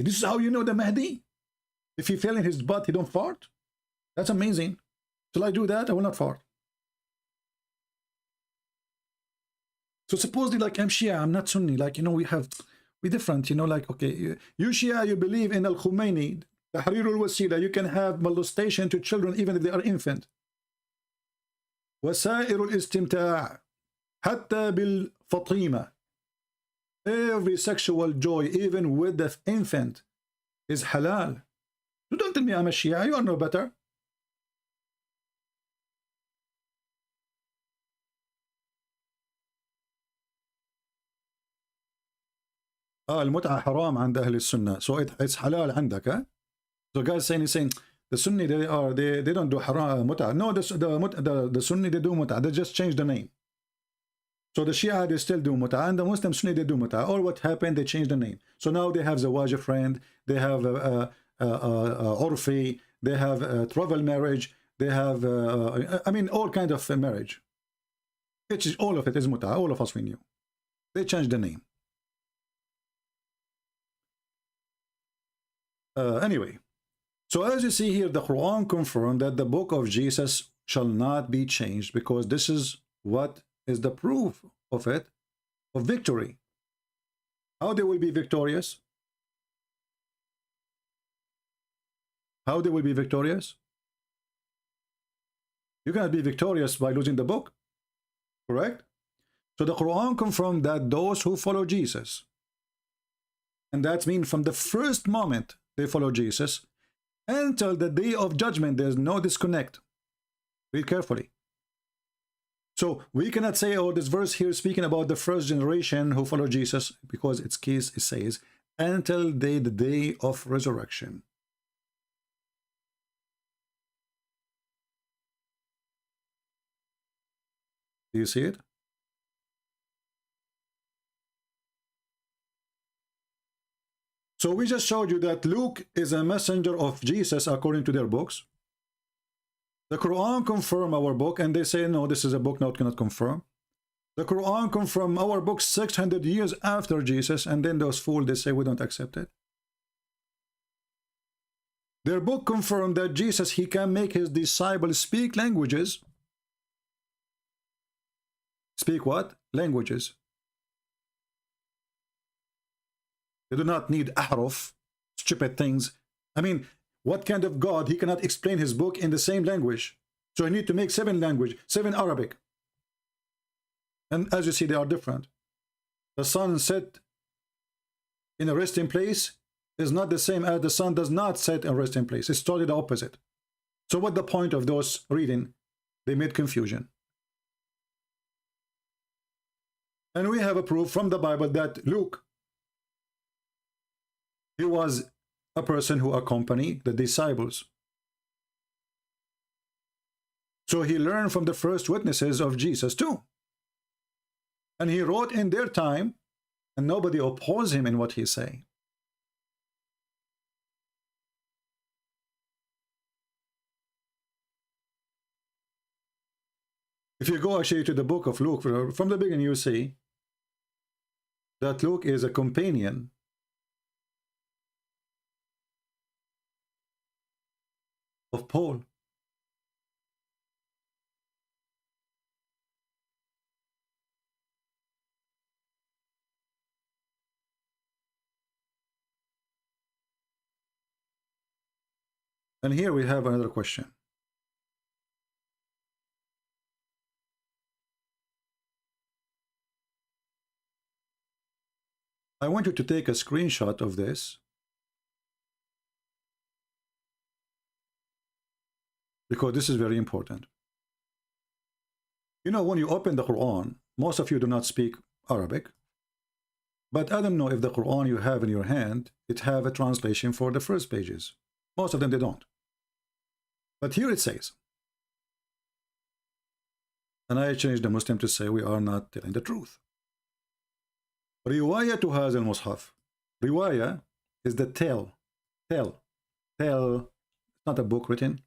This is how you know the Mahdi. If he fell in his butt, he don't fart. That's amazing. Shall I do that? I will not fart. So supposedly, like, I'm Shia, I'm not Sunni. Like, you know, we're different. You know, like, okay, you Shia, you believe in Al-Khomeini, Tahrirul Wasila, you can have molestation to children even if they are infant. وسائر الاستمتاع حتى بالفطيمة. Every sexual joy, even with the infant, is halal. You don't tell me I'm a Shia, you are no better. المتعة حرام عند أهل السنة. So it's halal عندك, huh? So guys saying the Sunni they don't do haram mut'ah. No, the Sunni they do mut'ah. They just change the name. So the Shia they still do mut'ah, and the Muslim Sunni they do mut'ah. All what happened, they changed the name. So now they have zawaj friend, they have urfi, they have travel marriage, they have I mean all kind of marriage. All of it is mut'ah. All of us we knew. They changed the name. Anyway. So as you see here, the Quran confirmed that the book of Jesus shall not be changed because this is what is the proof of it, of victory. How they will be victorious? How they will be victorious? You cannot be victorious by losing the book, correct? So the Quran confirmed that those who follow Jesus, and that means from the first moment they follow Jesus, until the day of judgment, there's no disconnect. Read carefully. So we cannot say, oh, this verse here is speaking about the first generation who follow Jesus, because its case it says, until the day of resurrection. Do you see it? So we just showed you that Luke is a messenger of Jesus according to their books. The Quran confirm our book, and they say, no, this is a book not cannot confirm. The Quran confirm our book 600 years after Jesus, and then those fools, they say we don't accept it. Their book confirmed that Jesus, he can make his disciples speak languages. Speak what? Languages. They do not need ahruf, stupid things. I mean, what kind of God? He cannot explain his book in the same language. So he need to make 7 languages, 7 Arabic. And as you see, they are different. The sun set in a resting place is not the same as the sun does not set in a resting place. It's totally the opposite. So what the point of those reading? They made confusion. And we have a proof from the Bible that Luke, he was a person who accompanied the disciples. So he learned from the first witnesses of Jesus too. And he wrote in their time, and nobody opposed him in what he's saying. If you go actually to the book of Luke, from the beginning you see that Luke is a companion of Paul. And here we have another question. I want you to take a screenshot of this, because this is very important. You know, when you open the Quran, most of you do not speak Arabic, but I don't know if the Quran you have in your hand, it have a translation for the first pages. Most of them, they don't. But here it says, and I changed the Muslim to say we are not telling the truth. Riwayah to هذا المصحف. Riwayah is the tell. It's not a book written.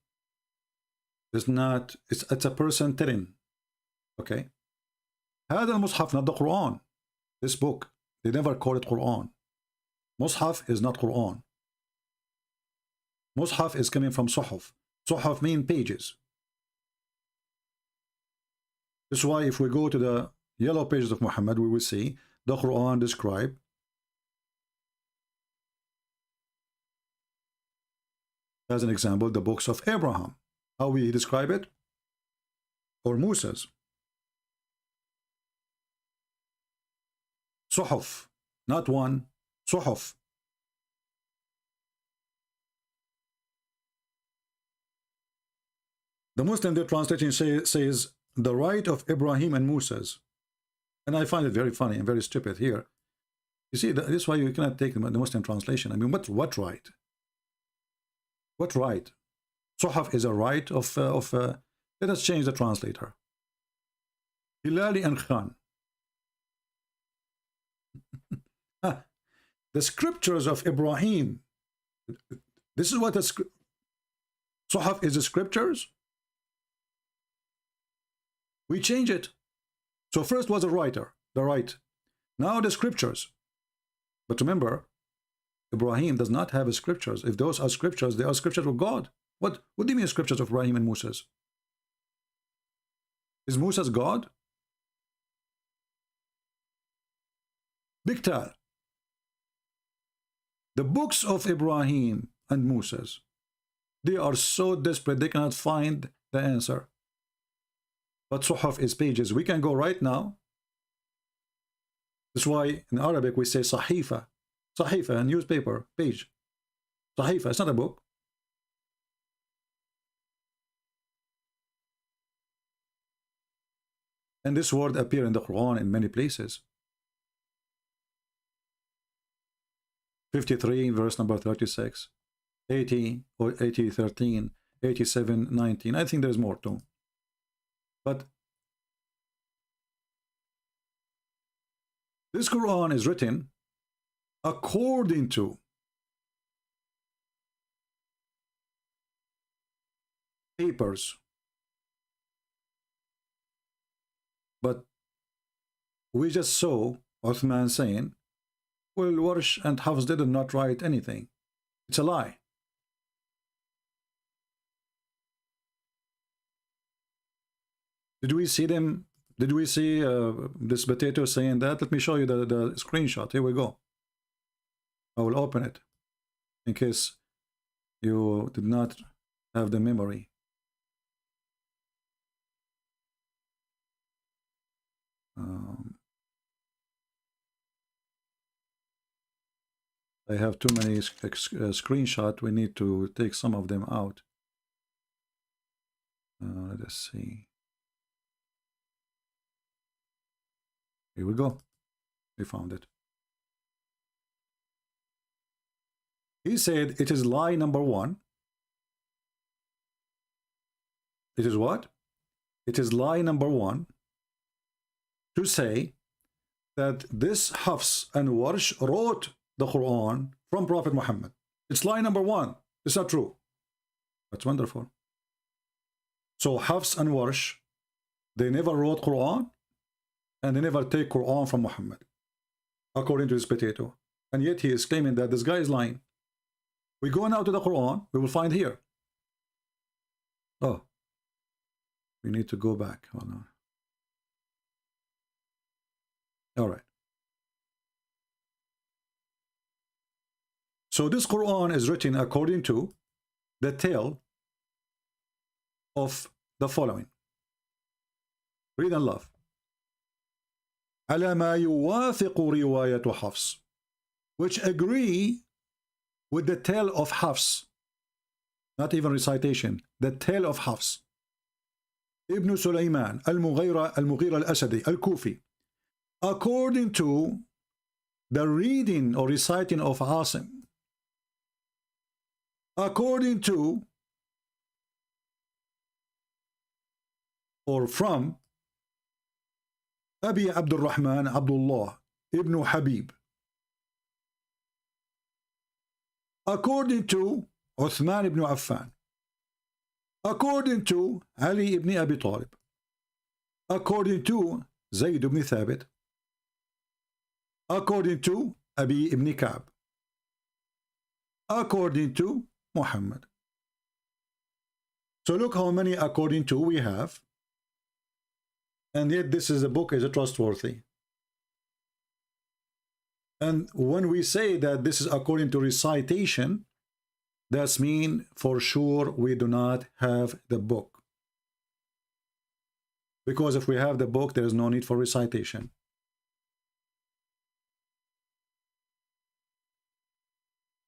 It's not, it's a person telling. Okay. هذا المصحف, not the Quran. This book, they never call it Quran. Mus'haf is not Quran. Mus'haf is coming from Suhuf. Suhuf mean pages. This is why if we go to the yellow pages of Muhammad, we will see the Quran described as an example the books of Abraham. How we describe it? Or Moses. Suhuf, not one, Suhuf. The Muslim, their translation says the right of Ibrahim and Moses. And I find it very funny and very stupid here. You see, this is why you cannot take the Muslim translation. I mean, what right? What right? Suhaf is a right of let us change the translator. Hilali and Khan. The scriptures of Ibrahim. This is what the Suhaf is, the scriptures. We change it. So first was a writer, the right. Now the scriptures. But remember, Ibrahim does not have scriptures. If those are scriptures, they are scriptures of God. What do you mean scriptures of Ibrahim and Moses? Is Moses God? Bictal. The books of Ibrahim and Moses, they are so desperate they cannot find the answer. But Suhaf is pages. We can go right now. That's why in Arabic we say Sahifa. Sahifa, a newspaper, page. Sahifa, it's not a book. And this word appears in the Quran in many places. 53, verse number 36. 80, or 80, 13. 87, 19. I think there's more too. But this Quran is written according to papers. But we just saw Utsman saying, well, Warsh and Hafs did not write anything. It's a lie. Did we see them? Did we see this potato saying that? Let me show you the screenshot. Here we go. I will open it in case you did not have the memory. I have too many screenshots. We need to take some of them out. Let us see. Here we go. We found it. He said it is lie number 1. It is what? it is lie number one to say that this Hafs and Warsh wrote the Quran from Prophet Muhammad. It's lie number one. It's not true. That's wonderful. So Hafs and Warsh, they never wrote Quran, and they never take Quran from Muhammad, according to this potato. And yet he is claiming that this guy is lying. We go now to the Quran, we will find here. Oh, we need to go back. Hold on. All right. So this Quran is written according to the tale of the following. Read and love. على ما يوافق رواية حفص, which agree with the tale of Hafs, not even recitation, the tale of Hafs. Ibn Sulaiman al-Mughira al-Asadi al-Kufi, according to the reading or reciting of Asim, according to or from Abi Abdul Rahman Abdullah ibn Habib, according to Utsman ibn Affan, according to Ali ibn Abi Talib, according to Zayd ibn Thabit, according to Abi ibn Ka'b, according to Muhammad. So look how many according to we have, and yet this is a book is trustworthy. And when we say that this is according to recitation, that's mean for sure we do not have the book. Because if we have the book, there is no need for recitation.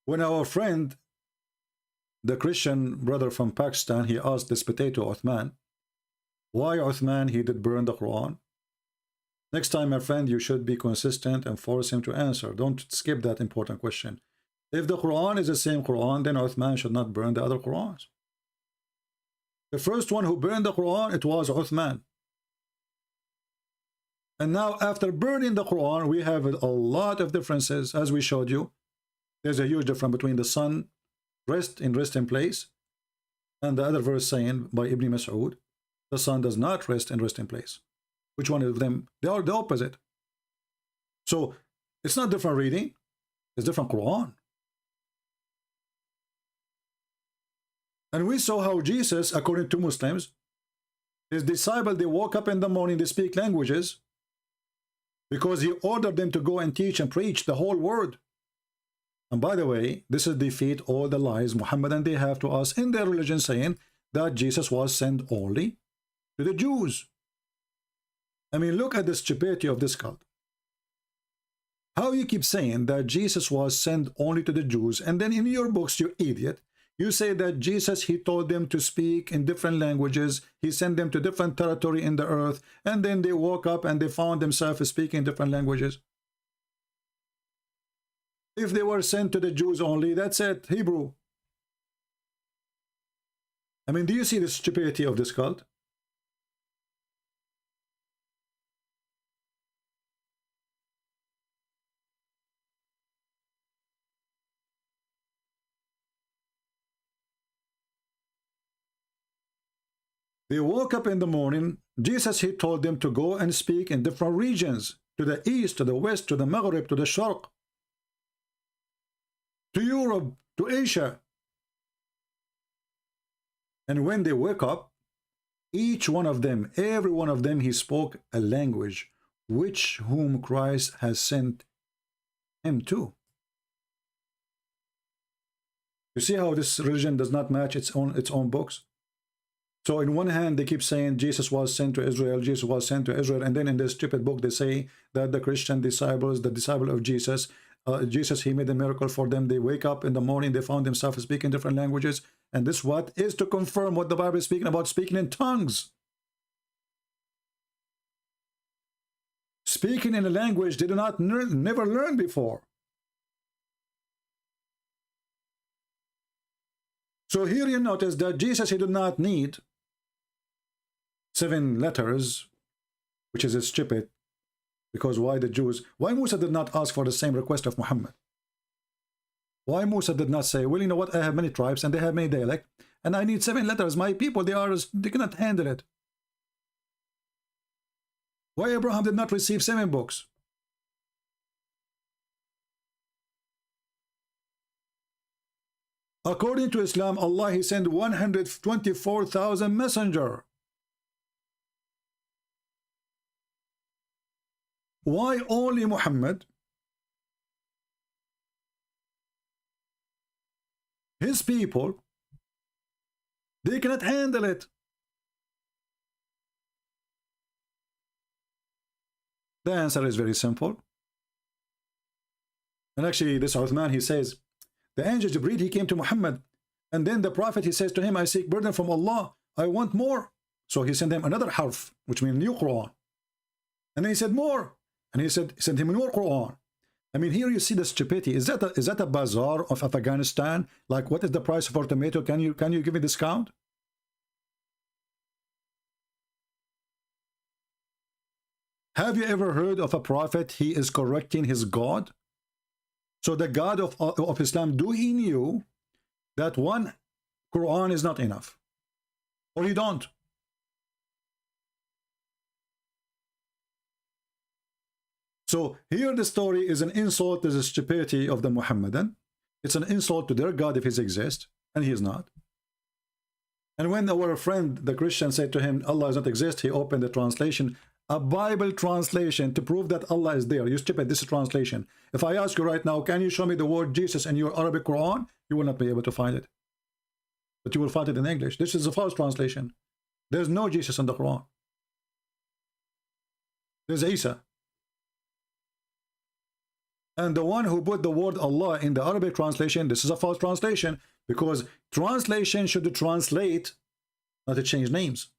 When our friend, the Christian brother from Pakistan, he asked this potato Uthman, why Uthman he did burn the Quran? Next time, my friend, you should be consistent and force him to answer. Don't skip that important question. If the Quran is the same Quran, then Uthman should not burn the other Qurans. The first one who burned the Quran, it was Uthman. And now after burning the Quran, we have a lot of differences, as we showed you. There's a huge difference between the sun rest in place, and the other verse saying by Ibn Mas'ud, the sun does not rest in place. Which one of them? They are the opposite. So it's not different reading, it's different Quran. And we saw how Jesus, according to Muslims, his disciples, they woke up in the morning, they speak languages, because he ordered them to go and teach and preach the whole word. And by the way, this is defeat all the lies Muhammad and they have to us in their religion, saying that Jesus was sent only to the Jews. I mean, look at the stupidity of this cult. How you keep saying that Jesus was sent only to the Jews, and then in your books, you idiot, you say that Jesus, he told them to speak in different languages, he sent them to different territory in the earth, and then they woke up and they found themselves speaking different languages. If they were sent to the Jews only, that's it, Hebrew. I mean, do you see the stupidity of this cult? They woke up in the morning. Jesus, he told them to go and speak in different regions, to the east, to the west, to the Maghrib, to the Sharq, to Europe, to Asia. And when they wake up, each one of them, every one of them, he spoke a language which whom Christ has sent him to. You see how this religion does not match its own books? So in one hand, they keep saying Jesus was sent to Israel, Jesus was sent to Israel, and then in this stupid book, they say that the Christian disciples, the disciple of Jesus, Jesus, he made a miracle for them. They wake up in the morning, they found themselves speaking different languages, and this what is to confirm what the Bible is speaking about, speaking in tongues. Speaking in a language they do not never learn before. So here you notice that Jesus, he did not need 7 letters, which is stupid, because why Musa did not ask for the same request of Muhammad? Why Musa did not say, well, you know what, I have many tribes and they have many dialects, and I need 7 letters. My people, they cannot handle it. Why Abraham did not receive 7 books? According to Islam, Allah, He sent 124,000 messengers. Why only Muhammad? His people, they cannot handle it. The answer is very simple. And actually, this Utsman, he says, the angel Jibreel, he came to Muhammad, and then the prophet, he says to him, I seek burden from Allah, I want more. So he sent him another harf, which means new Quran. And then he said more. And he said, send him more Quran. I mean, here you see the stupidity. Is that a bazaar of Afghanistan? Like, what is the price for tomato? Can you give me discount? Have you ever heard of a prophet, he is correcting his God? So the God of Islam, do he knew that one Quran is not enough? Or he don't? So here the story is an insult to the stupidity of the Muhammadan. It's an insult to their God if he exists, and he is not. And when our friend, the Christian, said to him, Allah does not exist, he opened the translation, a Bible translation, to prove that Allah is there. You stupid, this is translation. If I ask you right now, can you show me the word Jesus in your Arabic Quran? You will not be able to find it. But you will find it in English. This is a false translation. There's no Jesus in the Quran. There's Isa. And the one who put the word Allah in the Arabic translation, this is a false translation, because translation should translate, not to change names.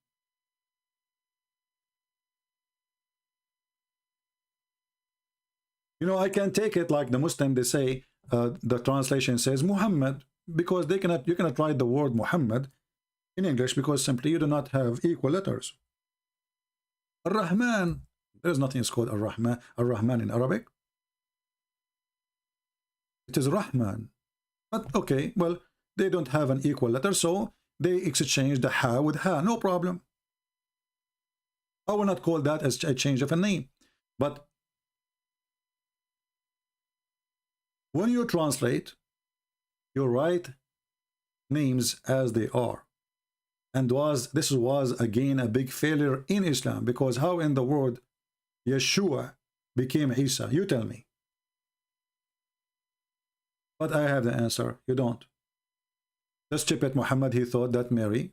You know, I can take it like the Muslim, they say, the translation says Muhammad, because you cannot write the word Muhammad in English, because simply you do not have equal letters. Ar-Rahman, there's nothing called Ar-Rahman in Arabic. It is Rahman. But okay, well, they don't have an equal letter, so they exchange the ha with ha, no problem. I will not call that as a change of a name. But when you translate, you write names as they are. And this was again a big failure in Islam, because how in the world Yeshua became Isa? You tell me. But I have the answer. You don't. The stupid Muhammad, he thought that Mary,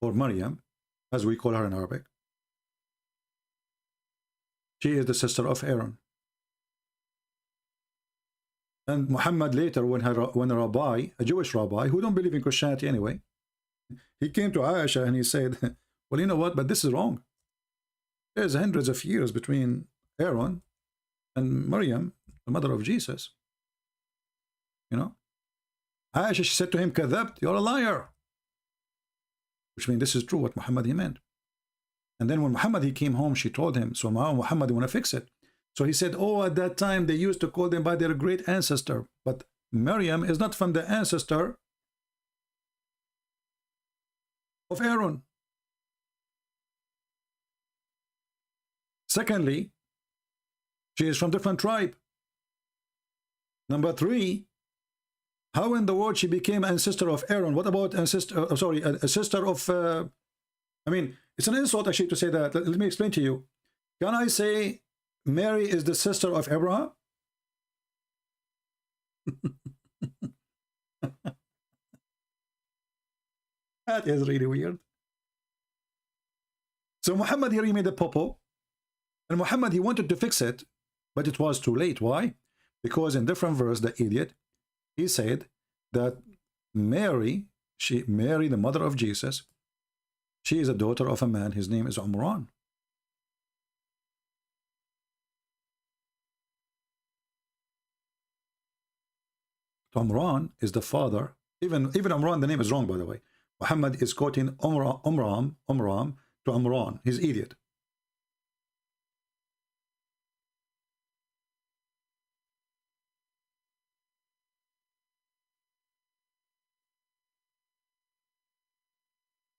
or Maryam, as we call her in Arabic, she is the sister of Aaron. And Muhammad later, when a rabbi, a Jewish rabbi, who don't believe in Christianity anyway, he came to Aisha and he said, well, you know what, but this is wrong. There's hundreds of years between Aaron and Maryam, the mother of Jesus. You know, Aisha, she said to him, Kadhabt, you're a liar. Which means this is true what Muhammad he meant. And then when Muhammad he came home, she told him, so now Muhammad want to fix it. So he said, oh, at that time they used to call them by their great ancestor. But Maryam is not from the ancestor of Aaron. Secondly, she is from different tribe. Number 3, how in the world she became ancestor of Aaron? What about a sister of, I mean, it's an insult actually to say that. Let me explain to you. Can I say Mary is the sister of Abraham? That is really weird. So Muhammad here, he made a popo, and Muhammad, he wanted to fix it, but it was too late. Why? Because in different verse, the idiot, he said that Mary, Mary, the mother of Jesus, she is a daughter of a man, his name is Umran. Umran is the father, even Umran, the name is wrong, by the way. Muhammad is quoting Umram, to Imran. He's idiot.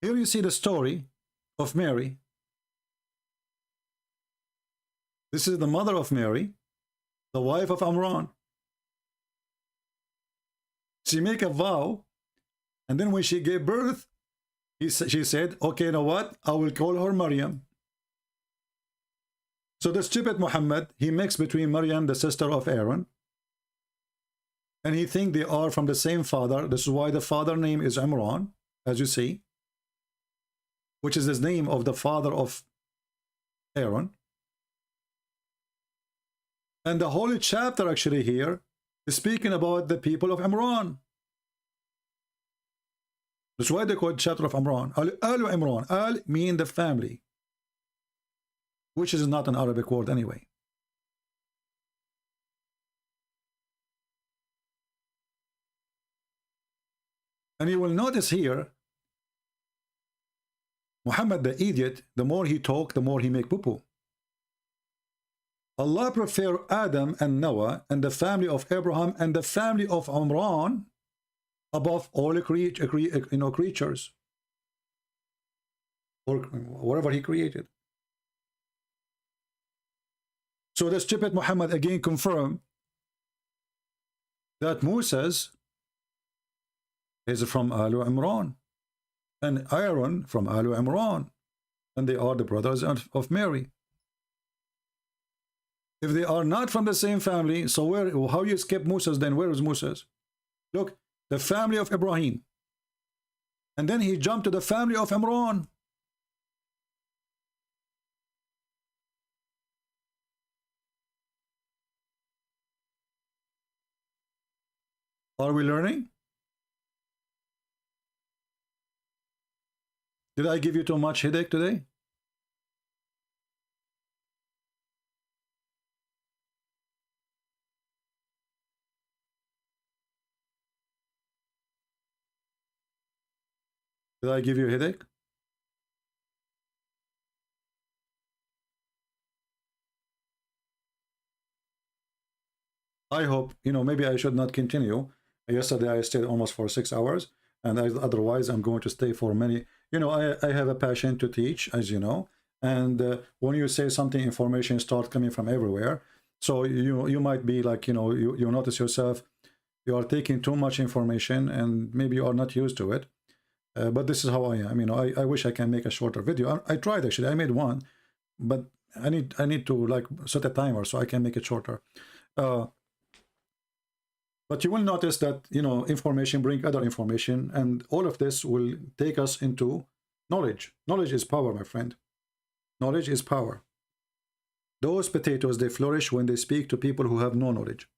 Here you see the story of Mary. This is the mother of Mary, the wife of Imran. She make a vow, and then when she gave birth, she said, okay, you know what? I will call her Maryam. So the stupid Muhammad, he mixed between Maryam, the sister of Aaron, and he think they are from the same father. This is why the father name is Imran, as you see, which is the name of the father of Aaron. And the holy chapter actually here is speaking about the people of Imran. That's why they call it chapter of Imran. Al Imran. Al mean the family, which is not an Arabic word anyway. And you will notice here, Muhammad the idiot, the more he talk, the more he make poo-poo. Allah prefer Adam and Noah and the family of Abraham and the family of Imran above all creatures, or whatever he created. So the stupid Muhammad again confirmed that Moses is from Alu Imran and Aaron from Alu Imran, and they are the brothers of Mary. If they are not from the same family, so how you skip Moses then? Where is Moses? Look, the family of Ibrahim, and then he jumped to the family of Imran. Are we learning? Did I give you too much headache today? Did I give you a headache? I hope, maybe I should not continue. Yesterday I stayed almost for 6 hours, and otherwise I'm going to stay for many. I have a passion to teach, as you know, and when you say something, information start coming from everywhere. So you might be like, you notice yourself, you are taking too much information, and maybe you are not used to it. But this is how I am. I wish I can make a shorter video. I tried actually. I made one, but I need to like set a timer so I can make it shorter. But you will notice that information bring other information, and all of this will take us into knowledge. Knowledge is power, my friend. Knowledge is power. Those potatoes, they flourish when they speak to people who have no knowledge.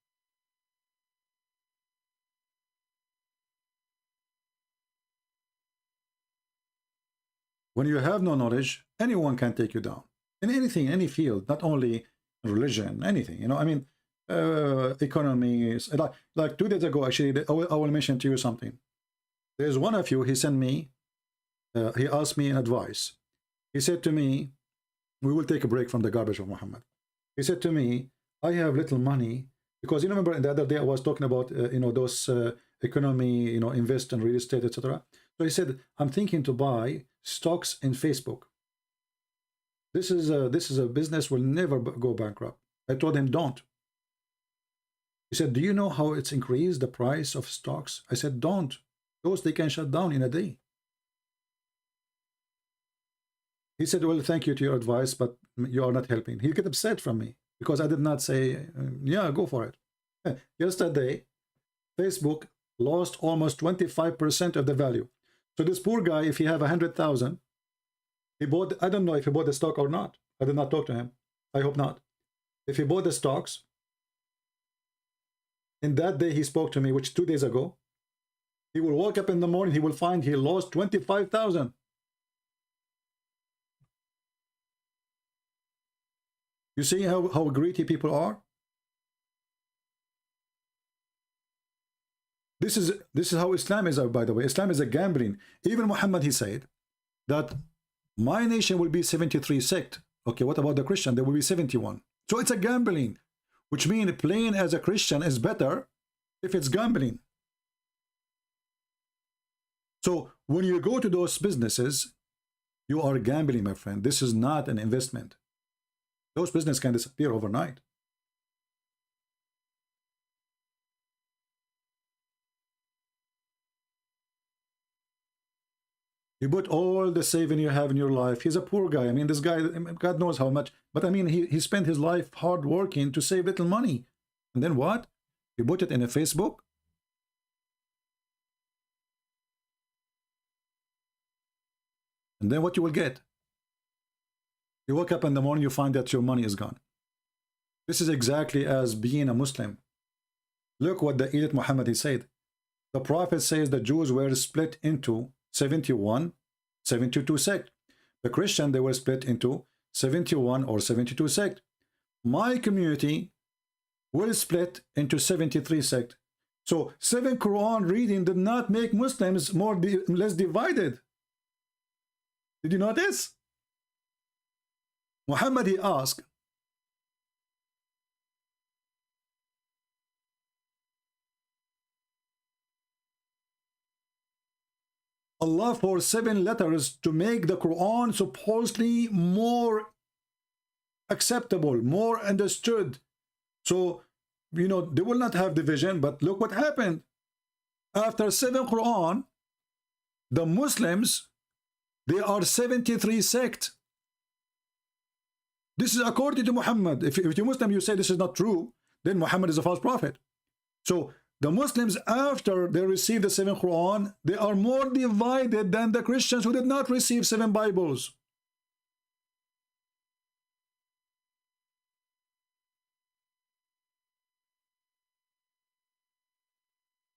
When you have no knowledge, anyone can take you down in anything, any field, not only religion, anything. Economy. Like 2 days ago, actually, I will mention to you something. There's one of you. He sent me. He asked me an advice. He said to me, "We will take a break from the garbage of Muhammad." He said to me, "I have little money because remember the other day I was talking about those economy, invest in real estate, etc." So he said, "I'm thinking to buy stocks in Facebook. This is a business will never go bankrupt." I told him, "Don't." He said, "Do you know how it's increased the price of stocks?" I said, "Don't. Those they can shut down in a day." He said, "Well, thank you to your advice, but you are not helping." He'll get upset from me because I did not say, "Yeah, go for it." Yesterday, Facebook lost almost 25% of the value. So this poor guy, if he have 100,000, he bought, I don't know if he bought the stock or not. I did not talk to him. I hope not. If he bought the stocks, in that day he spoke to me, which 2 days ago, he will wake up in the morning, he will find he lost 25,000. You see how greedy people are? This is how Islam is, by the way. Islam is a gambling. Even Muhammad, he said that My nation will be 73 sect. Okay, what about the Christian? There will be 71. So it's a gambling, which means playing as a Christian is better if it's gambling. So when you go to those businesses, you are gambling, my friend. This is not an investment. Those businesses can disappear overnight. You put all the saving you have in your life. He's a poor guy. I mean, this guy, God knows how much. But I mean, he spent his life hard working to save little money. And then what? You put it in a Facebook? And then what you will get? You wake up in the morning, you find that your money is gone. This is exactly as being a Muslim. Look what the Edith Muhammad he said. The Prophet says the Jews were split into 71, 72 sect. The Christian, they were split into 71 or 72 sect. My community will split into 73 sect. So 7 Quran reading did not make Muslims less divided. Did you notice? Muhammad, he asked, Allah for 7 letters to make the Quran supposedly more acceptable, more understood. So, you know, they will not have division, but look what happened. After 7 Quran, the Muslims, they are 73 sect. This is according to Muhammad. If you're Muslim, you say this is not true, then Muhammad is a false prophet. So the Muslims, after they receive the 7 Quran, they are more divided than the Christians who did not receive 7 Bibles.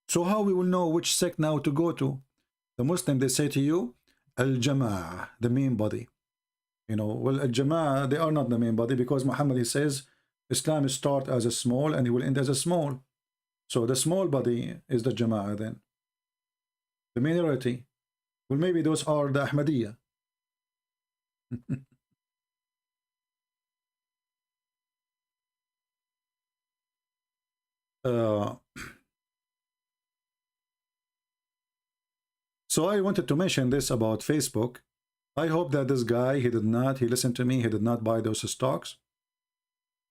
So how we will know which sect now to go to? The Muslim, they say to you, Al-Jama'ah, the main body. You know, well, Al-Jama'ah, they are not the main body because Muhammad, he says, Islam start as a small and he will end as a small. So the small body is the Jama'ah then. The minority, well, maybe those are the Ahmadiyya. So I wanted to mention this about Facebook. I hope that this guy, he listened to me, he did not buy those stocks.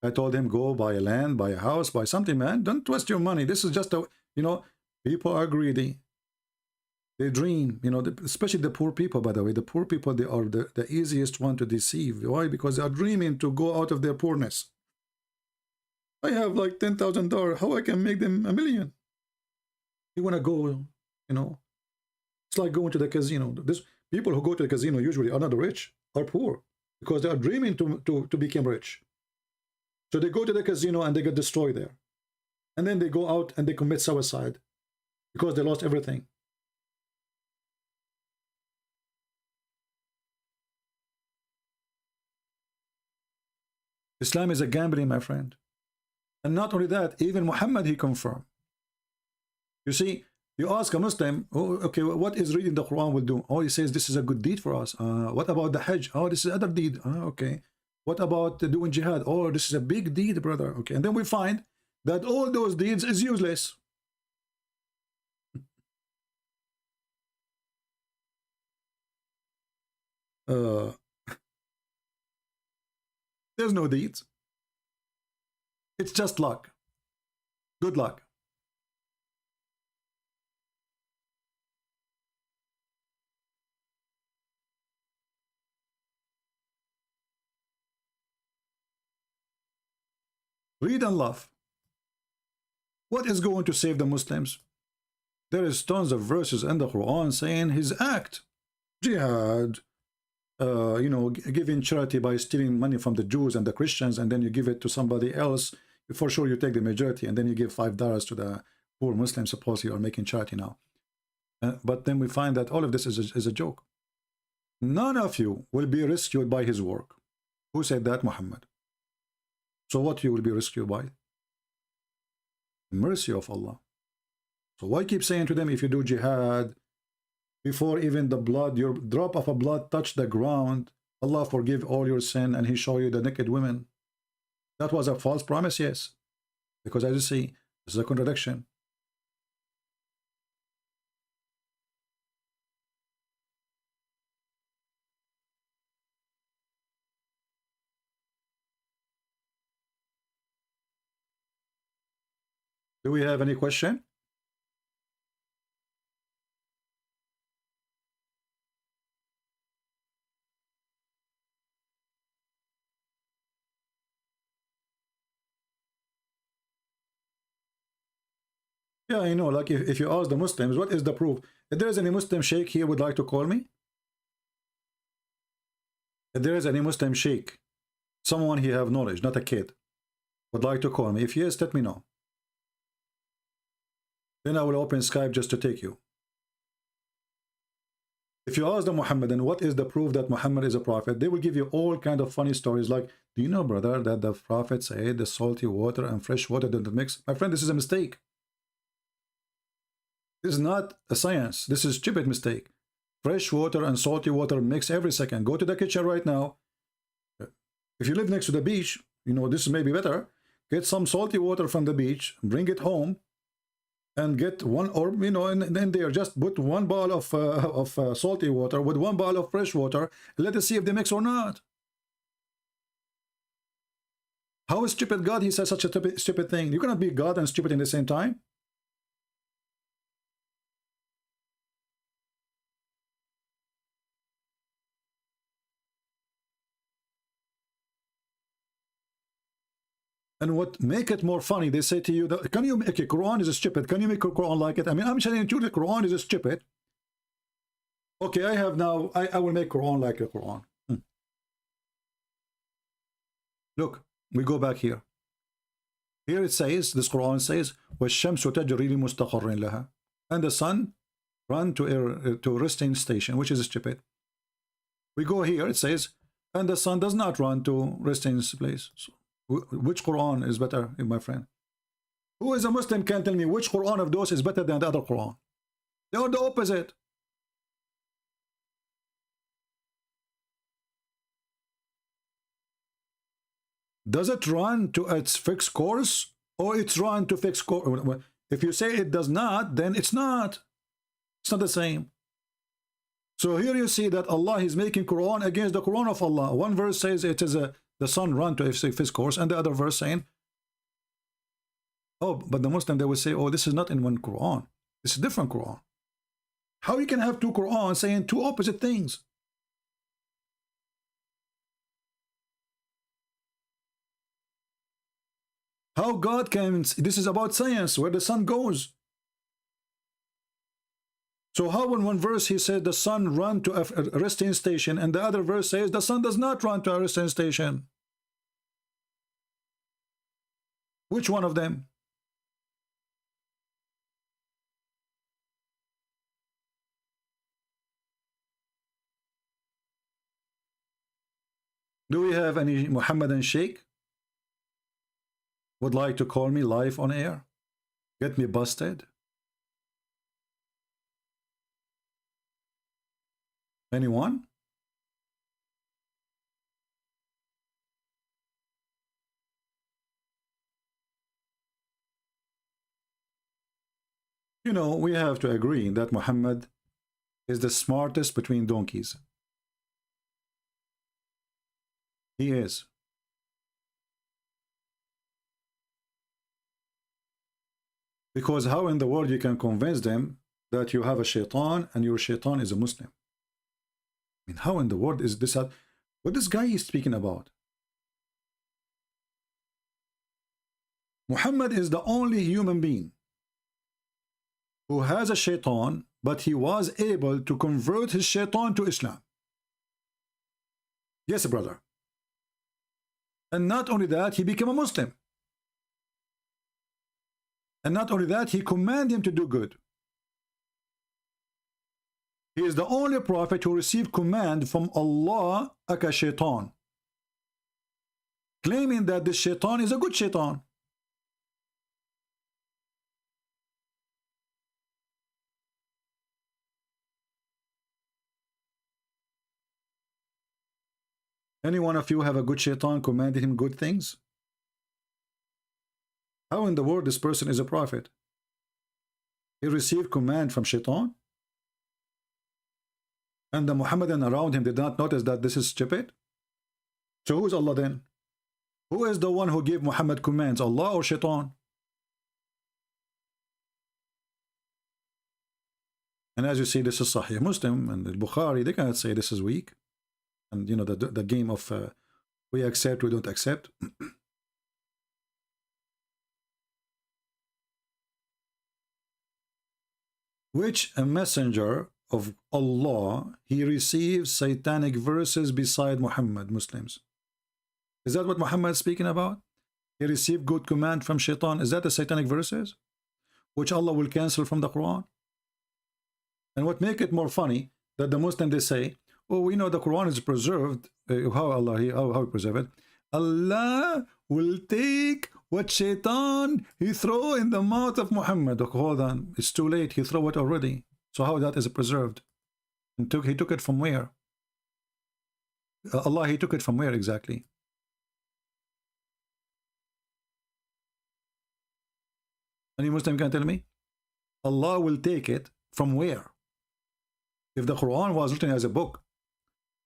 I told him, go buy a land, buy a house, buy something, man. Don't twist your money. This is just a, you know, people are greedy. They dream, you know, especially the poor people, by the way. The poor people, they are the easiest one to deceive. Why? Because they are dreaming to go out of their poorness. I have like $10,000. How I can make them $1 million? You want to go, you know, it's like going to the casino. This people who go to the casino usually are not rich, are poor, because they are dreaming to become rich. So they go to the casino and they get destroyed there. And then they go out and they commit suicide because they lost everything. Islam is a gambling, my friend. And not only that, even Muhammad, he confirmed. You see, you ask a Muslim, oh, okay, what is reading the Quran will do? Oh, he says this is a good deed for us. What about the Hajj? Oh, this is another deed. Okay. What about doing jihad? Oh, this is a big deed, brother. Okay. And then we find that all those deeds is useless. There's no deeds. It's just luck. Good luck. Read and laugh. What is going to save the Muslims? There is tons of verses in the Quran saying his act. Jihad, you know, giving charity by stealing money from the Jews and the Christians, and then you give it to somebody else. For sure, you take the majority, and then you give $5 to the poor Muslims. Suppose you are making charity now. But then we find that all of this is a joke. None of you will be rescued by his work. Who said that? Muhammad. So what you will be rescued by? The mercy of Allah. So why keep saying to them, if you do jihad, before even the blood, your drop of a blood touched the ground, Allah forgive all your sin and he show you the naked women. That was a false promise, yes. Because as you see, this is a contradiction. Do we have any question? Yeah, I know. Like if you ask the Muslims, what is the proof? If there is any Muslim sheikh here would like to call me? If there is any Muslim sheikh, someone he have knowledge, not a kid, would like to call me. If yes, let me know. Then I will open Skype just to take you. If you ask the Muhammadan, what is the proof that Muhammad is a prophet? They will give you all kind of funny stories like, do you know, brother, that the prophet said the salty water and fresh water didn't mix? My friend, this is a mistake. This is not a science. This is a stupid mistake. Fresh water and salty water mix every second. Go to the kitchen right now. If you live next to the beach, you know, this may be better. Get some salty water from the beach, bring it home, and get one, or, you know, and then there, just put one bottle of salty water with one bottle of fresh water, and let us see if they mix or not. How is stupid God? He says such a stupid thing. You cannot be God and stupid in the same time. And what make it more funny, they say to you, that, can you make a Quran is stupid? Can you make a Quran like it? I mean, I'm telling you, the Quran is stupid. Okay, I have now, I will make Quran like the Quran. Look, we go back here. Here it says, this Quran says, وَالشَّمْسُ تَجْرِي لِمُسْتَقَرٍ لَهَا. And the sun run to a resting station, which is stupid. We go here, it says, and the sun does not run to resting place. So, which Quran is better, my friend? Who is a Muslim can tell me which Quran of those is better than the other Quran? They are the opposite. Does it run to its fixed course, or it's run to fixed course? If you say it does not, then it's not. It's not the same. So here you see that Allah is making Quran against the Quran of Allah. One verse says it is the sun run to its fixed course, and the other verse saying, oh, but the Muslim, they will say, oh, this is not in one Quran. This is a different Quran. How you can have two Qurans saying two opposite things? How God can, this is about science, where the sun goes. So how in one verse he said the sun run to a resting station, and the other verse says the sun does not run to a resting station? Which one of them? Do we have any Muhammadan Sheikh would like to call me live on air? Get me busted? Anyone? You know, we have to agree that Muhammad is the smartest between donkeys. He is. Because how in the world you can convince them that you have a shaitan and your shaitan is a Muslim? I mean, how in the world is this? What this guy is speaking about? Muhammad is the only human being who has a shaitan, but he was able to convert his shaitan to Islam. Yes, brother. And not only that, he became a Muslim. And not only that, he commanded him to do good. He is the only prophet who received command from Allah like a shaitan, claiming that this shaitan is a good shaitan. Any one of you have a good shaitan commanded him good things? How in the world this person is a prophet? He received command from shaitan? And the Muhammadan around him did not notice that this is stupid? So who's Allah then? Who is the one who gave Muhammad commands, Allah or shaitan? And as you see, this is Sahih Muslim and the Bukhari. They cannot say this is weak. And you know, the game of we accept, we don't accept. Which a messenger of Allah, he receives satanic verses beside Muhammad, Muslims. Is that what Muhammad is speaking about? He received good command from shaitan. Is that the satanic verses? Which Allah will cancel from the Quran? And what make it more funny, that the Muslim, they say, oh, we know the Quran is preserved. How he preserve it? Allah will take what shaitan he throw in the mouth of Muhammad. Okay, hold on, it's too late. He throw it already. So how that is preserved? And he took it from where? Allah, he took it from where exactly? Any Muslim can tell me? Allah will take it from where? If the Quran was written as a book,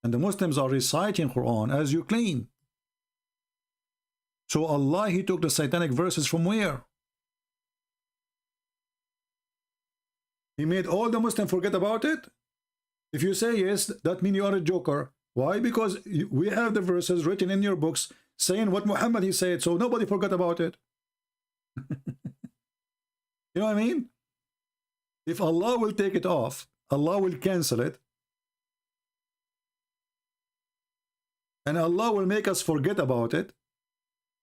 and the Muslims are reciting Quran as you claim, so Allah, he took the satanic verses from where? He made all the Muslims forget about it? If you say yes, that means you are a joker. Why? Because we have the verses written in your books saying what Muhammad he said, so nobody forgot about it. You know what I mean? If Allah will take it off, Allah will cancel it, and Allah will make us forget about it,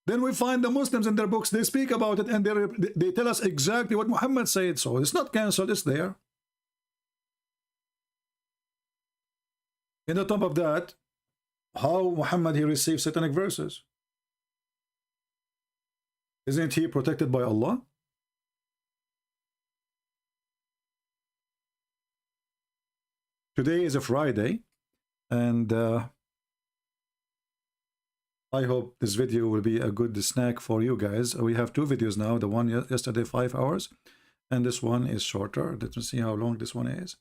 then we find the Muslims in their books, they speak about it, and they tell us exactly what Muhammad said. So it's not cancelled, it's there. In the top of that, how Muhammad he received satanic verses? Isn't he protected by Allah? Today is a Friday, and I hope this video will be a good snack for you guys. We have two videos now. The one yesterday, 5 hours, and this one is shorter. Let me see how long this one is.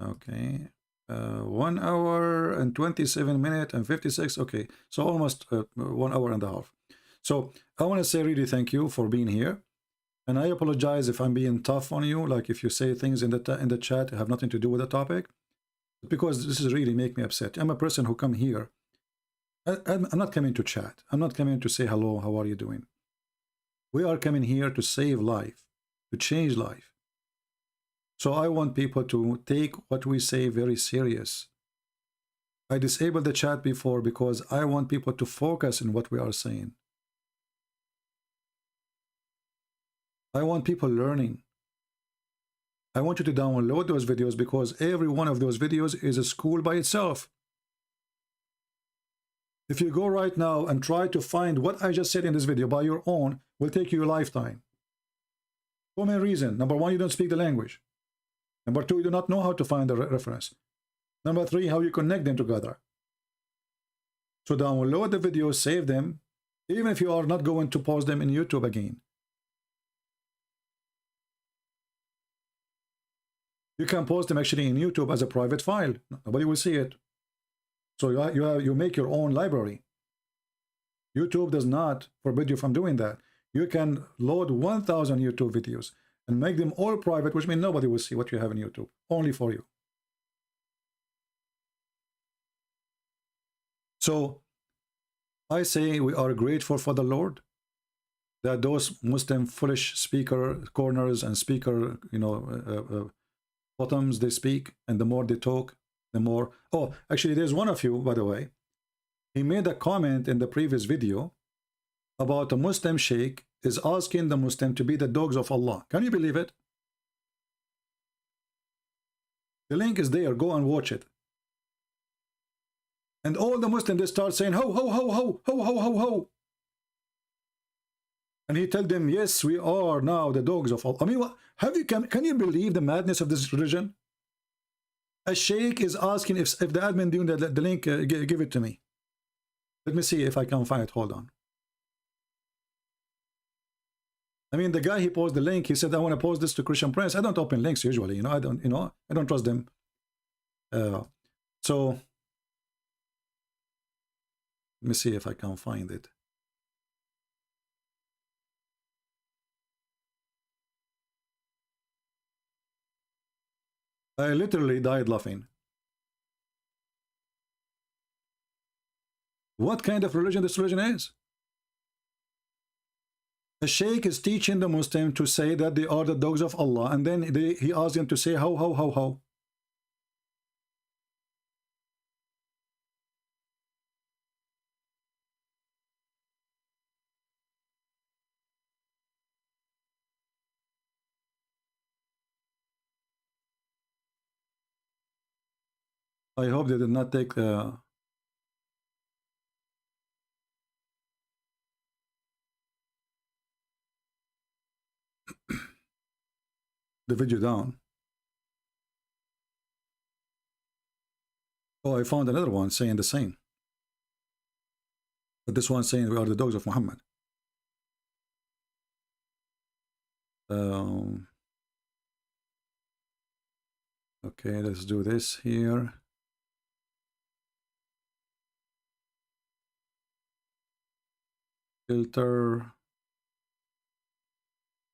Okay, 1 hour and 27 minutes and 56. Okay, so almost 1 hour and a half. So I want to say really thank you for being here. And I apologize if I'm being tough on you, like if you say things in the chat that have nothing to do with the topic, because this is really make me upset. I'm a person who come here. I'm not coming to chat. I'm not coming to say hello, how are you doing? We are coming here to save life, to change life. So I want people to take what we say very serious. I disabled the chat before because I want people to focus on what we are saying. I want people learning. I want you to download those videos because every one of those videos is a school by itself. If you go right now and try to find what I just said in this video by your own, will take you a lifetime. For many reasons. Number one, you don't speak the language. Number two, you do not know how to find the reference. Number three, how you connect them together. So download the videos, save them, even if you are not going to post them in YouTube again. You can post them actually in YouTube as a private file. Nobody will see it. So you make your own library. YouTube does not forbid you from doing that. You can load 1,000 YouTube videos and make them all private, which means nobody will see what you have in YouTube. Only for you. So I say we are grateful for the Lord that those Muslim foolish speaker corners and speaker, bottoms, they speak, and the more they talk, the more. Oh, actually, there's one of you, by the way. He made a comment in the previous video about a Muslim sheikh is asking the Muslim to be the dogs of Allah. Can you believe it? The link is there. Go and watch it. And all the Muslims, they start saying, ho, ho, ho, ho, ho, ho, ho, ho. And he told them, yes, we are now the dogs of Allah. I mean, can you believe the madness of this religion? A sheikh is asking if the admin doing the link, give it to me. Let me see if I can find it. Hold on. I mean, the guy, he posted the link. He said, I want to post this to Christian Prince. I don't open links usually, you know. I don't trust them. So let me see if I can find it. I literally died laughing. What kind of religion this religion is? A sheikh is teaching the Muslim to say that they are the dogs of Allah, and then he asks them to say how. I hope they did not take the video down. Oh, I found another one saying the same. But this one saying we are the dogs of Muhammad. Okay, let's do this here. Filter.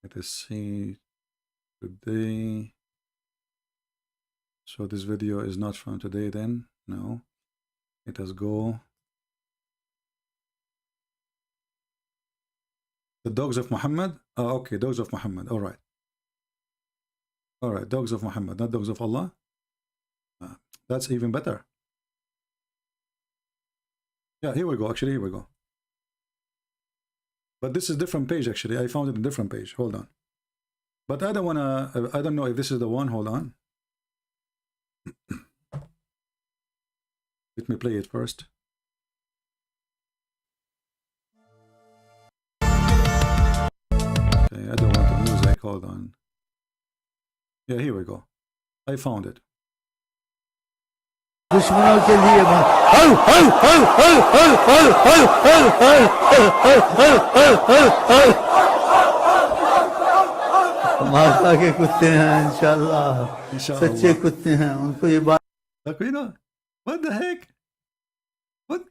Let us see today. So this video is not from today then. No. Let us go. The dogs of Muhammad. Oh, okay, dogs of Muhammad. All right. All right, dogs of Muhammad, not dogs of Allah. That's even better. Yeah, here we go. Actually, here we go. But this is a different page, actually. I found it a different page. Hold on. But I don't want to, I don't know if this is the one. Hold on. Let me play it first. Okay, I don't want the music. Hold on. Yeah, here we go. I found it.
दुश्मनों के लिए माता के कुत्ते हैं इंशाल्लाह सच्चे कुत्ते हैं उनको ये बात
What the heck? What?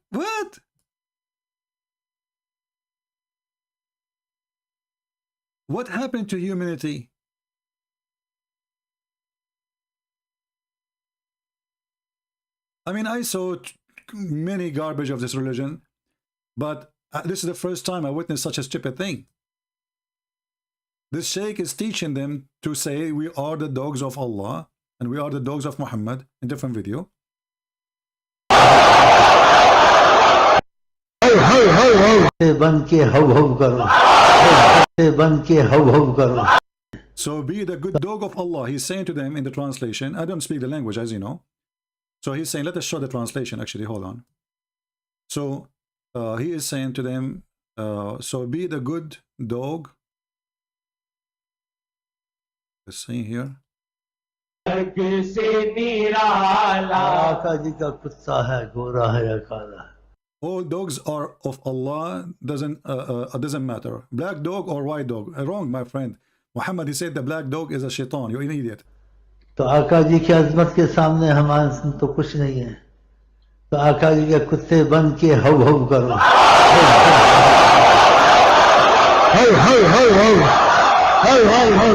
What happened to humanity? I mean, I saw many garbage of this religion, but this is the first time I witnessed such a stupid thing. This sheikh is teaching them to say we are the dogs of Allah and we are the dogs of Muhammad in different video. So be the good dog of Allah. He's saying to them in the translation. I don't speak the language, as you know. So he's saying, let us show the translation. Actually, hold on. So he is saying to them, so be the good dog. Let's see here. All dogs are of Allah. Doesn't matter. Black dog or white dog. Wrong, my friend. Muhammad, he said the black dog is a shaitan. You're an idiot.
तो आका जी की अजमत के सामने हमारे तो कुछ नहीं है तो आका जी के कुत्ते बन के हव हव करो हव हव हव हव हव हव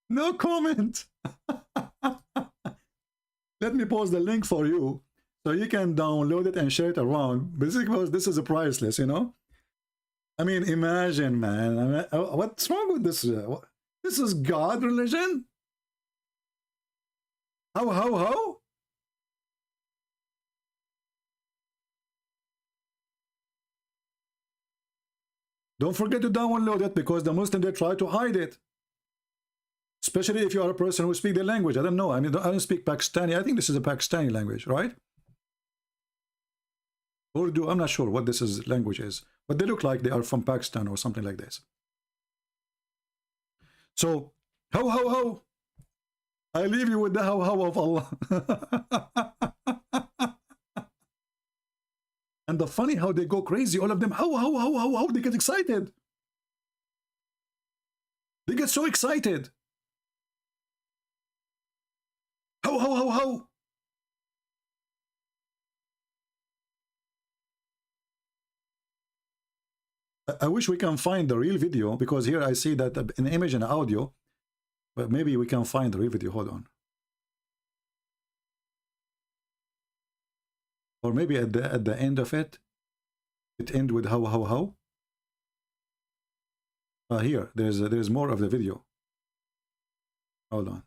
No comment. Let me post the link for you so you can download it and share it around. Basically, because this is a priceless, you know. I mean, imagine, man. I mean, what's wrong with this? This is God religion? How? Don't forget to download it because the Muslims, they try to hide it. Especially if you are a person who speaks their language. I don't know. I mean, I don't speak Pakistani. I think this is a Pakistani language, right? Urdu, I'm not sure what this language is. But they look like they are from Pakistan or something like this. So, How, how, how? I leave you with the how of Allah. And the funny how they go crazy, all of them, how, they get excited. They get so excited. How. I wish we can find the real video, because here I see that an image and audio, but maybe we can find the real video. Hold on. Or maybe at the end of it, it ends with how. Here, there's more of the video. Hold on.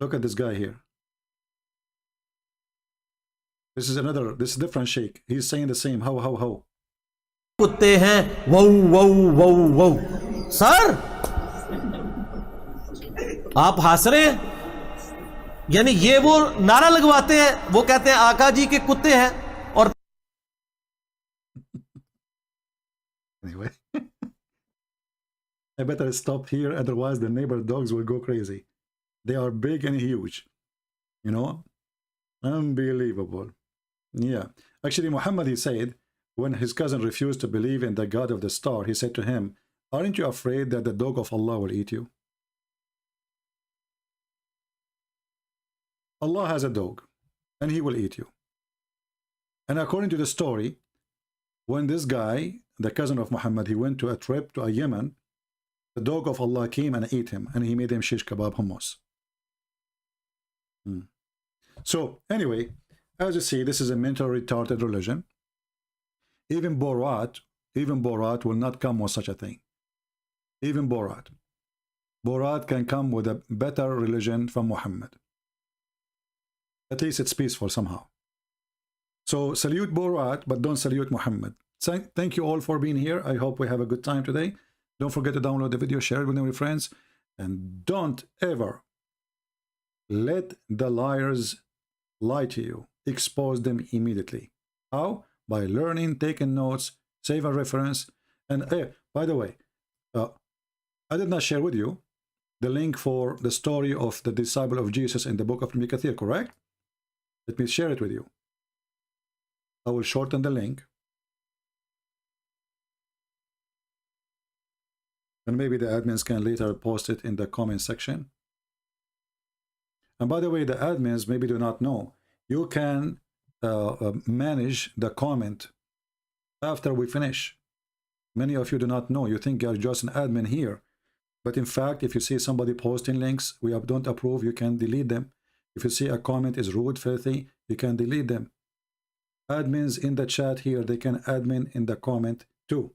Look at this guy here. This is different Sheikh. He's saying the same. How.
कुत्ते हैं वो sir आप हंस रहे हैं, यानी ये वो नारा लगवाते हैं, वो कहते हैं आका जी के कुत्ते हैं और
Anyway, I better stop here, otherwise the neighbor dogs will go crazy. They are big and huge, you know, unbelievable. Yeah, actually Muhammad, he said, when his cousin refused to believe in the God of the star, he said to him, aren't you afraid that the dog of Allah will eat you? Allah has a dog and he will eat you. And according to the story, when this guy, the cousin of Muhammad, he went to a trip to Yemen, the dog of Allah came and ate him, and he made him shish kebab hummus. So anyway, as you see, this is a mentally retarded religion. Even Borat will not come with such a thing. Even Borat can come with a better religion from Muhammad. At least it's peaceful somehow. So salute Borat, but don't salute Muhammad. Thank you all for being here. I hope we have a good time today. Don't forget to download the video, share it with your friends, and don't ever let the liars lie to you. Expose them immediately. How? By learning, taking notes, save a reference. And by the way, I did not share with you the link for the story of the disciple of Jesus in the book of Ibn Kathir, correct? Let me share it with you. I will shorten the link. And maybe the admins can later post it in the comment section. And by the way, the admins maybe do not know, you can manage the comment after we finish. Many of you do not know. You think you're just an admin here. But in fact, if you see somebody posting links we don't approve, you can delete them. If you see a comment is rude, filthy, you can delete them. Admins in the chat here, they can admin in the comment too,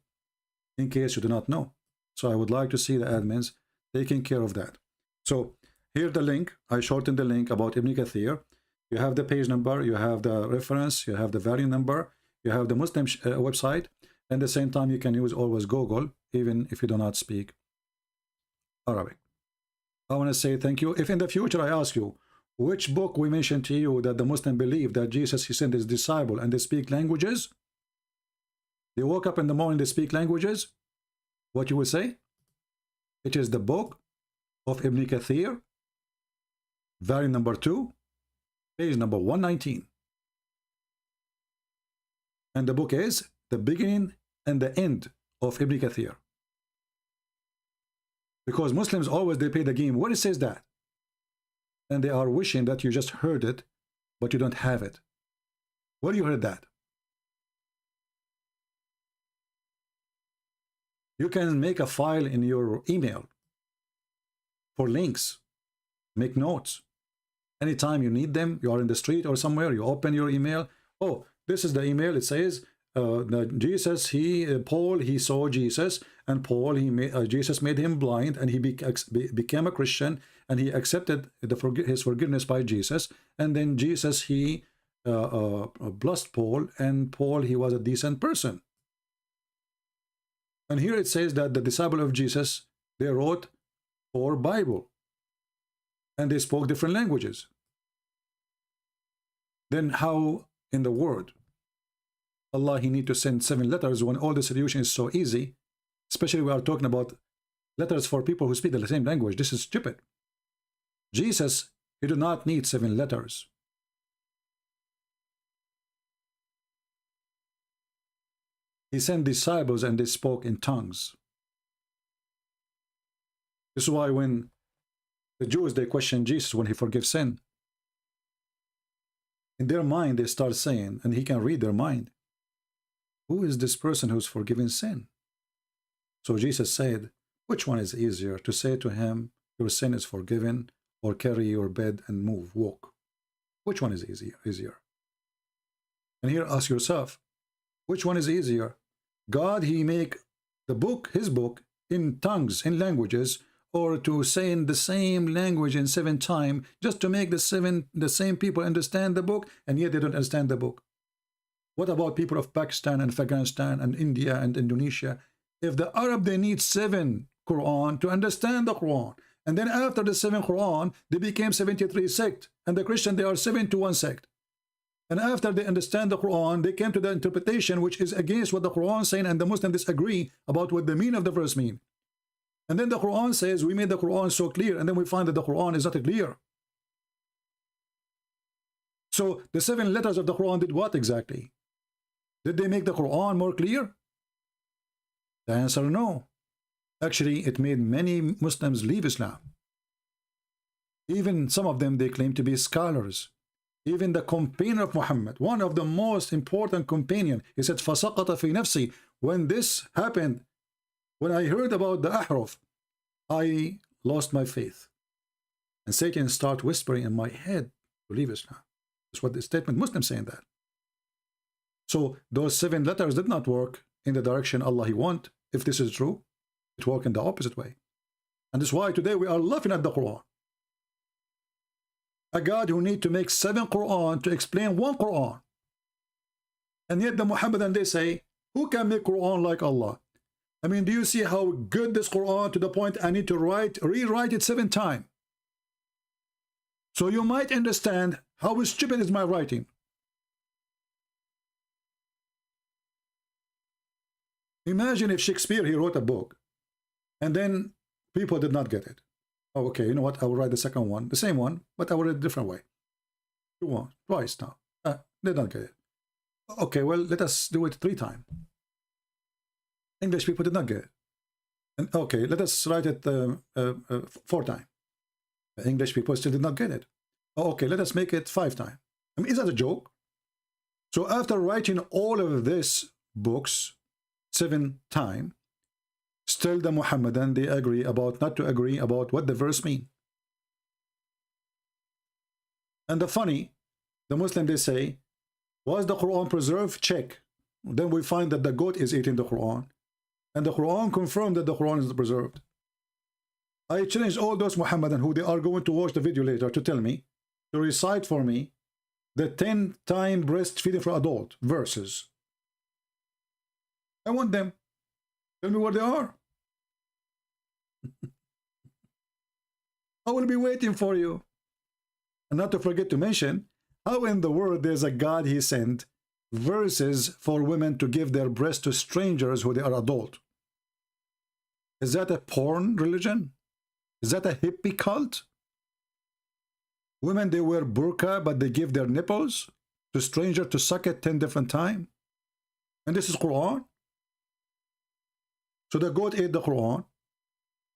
in case you do not know. So I would like to see the admins taking care of that. So here the link, I shortened the link about Ibn Kathir. You have the page number, you have the reference, you have the variant number, you have the Muslim website, and at the same time you can use always Google, even if you do not speak Arabic. I want to say thank you. If in the future I ask you, which book we mentioned to you that the Muslim believe that Jesus, he sent his disciple and they speak languages, they woke up in the morning, they speak languages, what you will say? It is the book of Ibn Kathir, variant number 2, page number 119. And the book is the beginning and the end of Ibn Kathir. Because Muslims always, they play the game. What it says that? And they are wishing that you just heard it, but you don't have it. Where you heard that? You can make a file in your email for links, make notes. Anytime you need them, you are in the street or somewhere, you open your email. Oh, this is the email. It says, Jesus, Paul, he saw Jesus, and Paul, Jesus made him blind, and he became a Christian, and he accepted his forgiveness by Jesus. And then Jesus, he blessed Paul, and Paul, he was a decent person. And here it says that the disciple of Jesus, they wrote 4 Bible, and they spoke different languages. Then how in the world Allah, he need to send 7 letters when all the solution is so easy? Especially we are talking about letters for people who speak the same language. This is stupid. Jesus, he do not need 7 letters. He sent disciples and they spoke in tongues. This is why when the Jews, they question Jesus when he forgives sin, in their mind they start saying, and he can read their mind, who is this person who's forgiving sin? So Jesus said, which one is easier, to say to him, your sin is forgiven, or carry your bed and move, walk? Which one is easier? And here ask yourself, which one is easier? God, he make the book, his book, in tongues, in languages, or to say in the same language in 7 times, just to make the same people understand the book, and yet they don't understand the book. What about people of Pakistan and Afghanistan and India and Indonesia? If the Arab, they need 7 Quran to understand the Quran, and then after the 7 Quran, they became 73 sect, and the Christian, they are 7 to 1 sect. And after they understand the Quran, they came to the interpretation which is against what the Quran is saying, and the Muslims disagree about what the meaning of the verse mean. And then the Quran says, we made the Quran so clear, and then we find that the Quran is not clear. So the 7 letters of the Quran did what exactly? Did they make the Quran more clear? The answer, no. Actually, it made many Muslims leave Islam. Even some of them, they claim to be scholars. Even the companion of Muhammad, one of the most important companion, he said, فَسَقَطَ فِي نَفْسِي. When this happened, when I heard about the Ahraf, I lost my faith. And Satan started whispering in my head to leave Islam. That's what the statement, Muslims saying that. So those 7 letters did not work in the direction Allah he want. If this is true, it worked in the opposite way. And that's why today we are laughing at the Quran. A God who need to make 7 Quran to explain 1 Quran. And yet the Muhammadan, they say, who can make Quran like Allah? I mean, do you see how good this Quran to the point I need to rewrite it 7 times? So you might understand how stupid is my writing. Imagine if Shakespeare, he wrote a book, and then people did not get it. Oh, okay, you know what? I will write the second one, the same one, but I will write it a different way. Twice now. They don't get it. Okay, well, let us do it 3 times. English people did not get it. And okay, let us write it 4 times. English people still did not get it. Oh, okay, let us make it 5 times. I mean, is that a joke? So after writing all of these books 7 times, still the Muhammadan, they agree about not to agree about what the verse mean. And the funny, the Muslim, they say, was the Quran preserved? Check. Then we find that the goat is eating the Quran, and the Quran confirmed that the Quran is preserved. I challenge all those Muhammadan who they are going to watch the video later to tell me, to recite for me the 10-time breastfeeding for adult verses. I want them. Tell me where they are. I will be waiting for you. And not to forget to mention, how in the world there's a God he sent verses for women to give their breast to strangers who they are adult? Is that a porn religion? Is that a hippie cult? Women, they wear burqa, but they give their nipples to strangers to suck it 10 different times. And this is Quran. So the goat ate the Quran,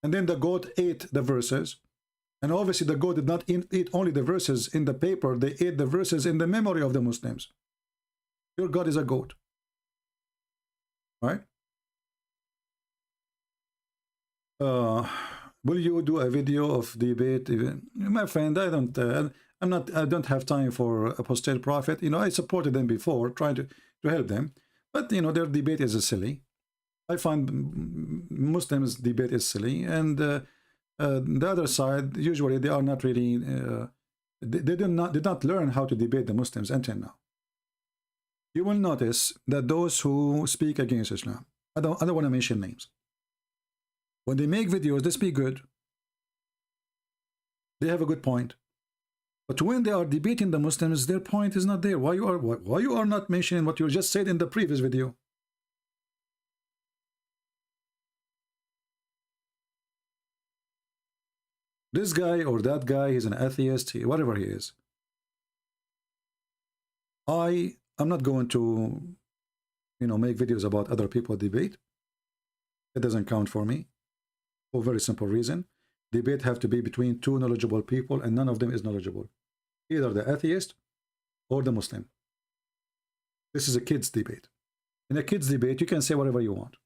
and then the goat ate the verses. And obviously the goat did not eat only the verses in the paper, they ate the verses in the memory of the Muslims. Your God is a goat. Right? Will you do a video of debate? Even my friend, I don't have time for apostate prophet. You know, I supported them before, trying to help them, but you know, their debate is silly. I find Muslims debate is silly, and the other side, usually they are not really they did not learn how to debate the Muslims until now. You will notice that those who speak against Islam, I don't want to mention names. When they make videos, they speak good. They have a good point. But when they are debating the Muslims, their point is not there. Why you are not mentioning what you just said in the previous video? This guy or that guy, he's an atheist, whatever he is. I'm not going to, make videos about other people debate. It doesn't count for me. For a very simple reason. Debate have to be between two knowledgeable people, and none of them is knowledgeable. Either the atheist or the Muslim. This is a kids debate. In a kids debate, you can say whatever you want.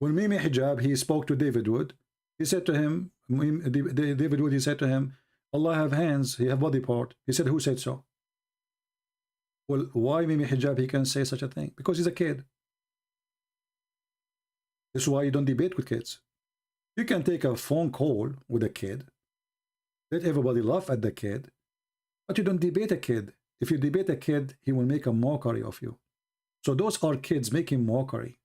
When Mimi Hijab, he spoke to David Wood. He said to him, David Wood, he said to him, Allah have hands, he have body part. He said, who said so? Well, why Mimi Hijab, he can say such a thing? Because he's a kid. This is why you don't debate with kids. You can take a phone call with a kid. Let everybody laugh at the kid. But you don't debate a kid. If you debate a kid, he will make a mockery of you. So those are kids making mockery.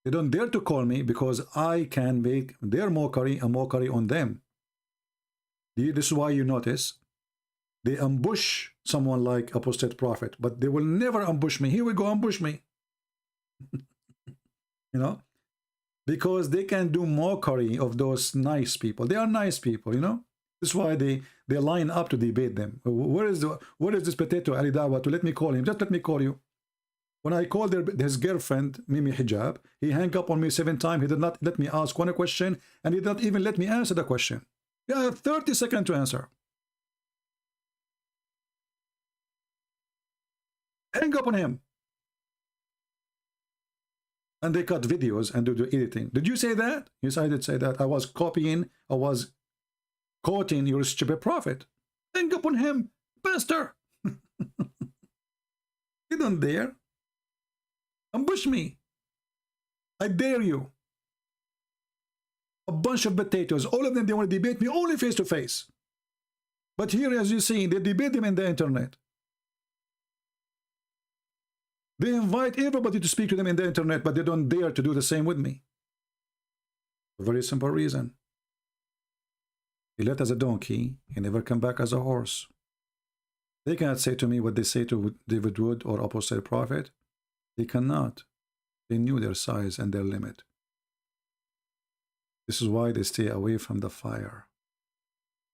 They don't dare to call me because I can make their mockery a mockery on them. This is why you notice they ambush someone like apostate prophet, but they will never ambush me. Here we go, ambush me. Because they can do mockery of those nice people. They are nice people, This is why they line up to debate them. Where is this potato Ali Dawa to let me call him? Just let me call you. When I called his girlfriend, Mimi Hijab, he hung up on me 7 times. He did not let me ask one question, and he did not even let me answer the question. You have 30 seconds to answer. Hang up on him. And they cut videos and do the editing. Did you say that? Yes, I did say that. I was quoting your stupid prophet. Hang up on him, pastor. You don't dare. Ambush me. I dare you. A bunch of potatoes. All of them, they want to debate me only face to face. But here, as you see, they debate them in the internet. They invite everybody to speak to them in the internet, but they don't dare to do the same with me. A very simple reason. He left as a donkey, he never come back as a horse. They cannot say to me what they say to David Wood or apostate prophet. They cannot. They knew their size and their limit. This is why they stay away from the fire.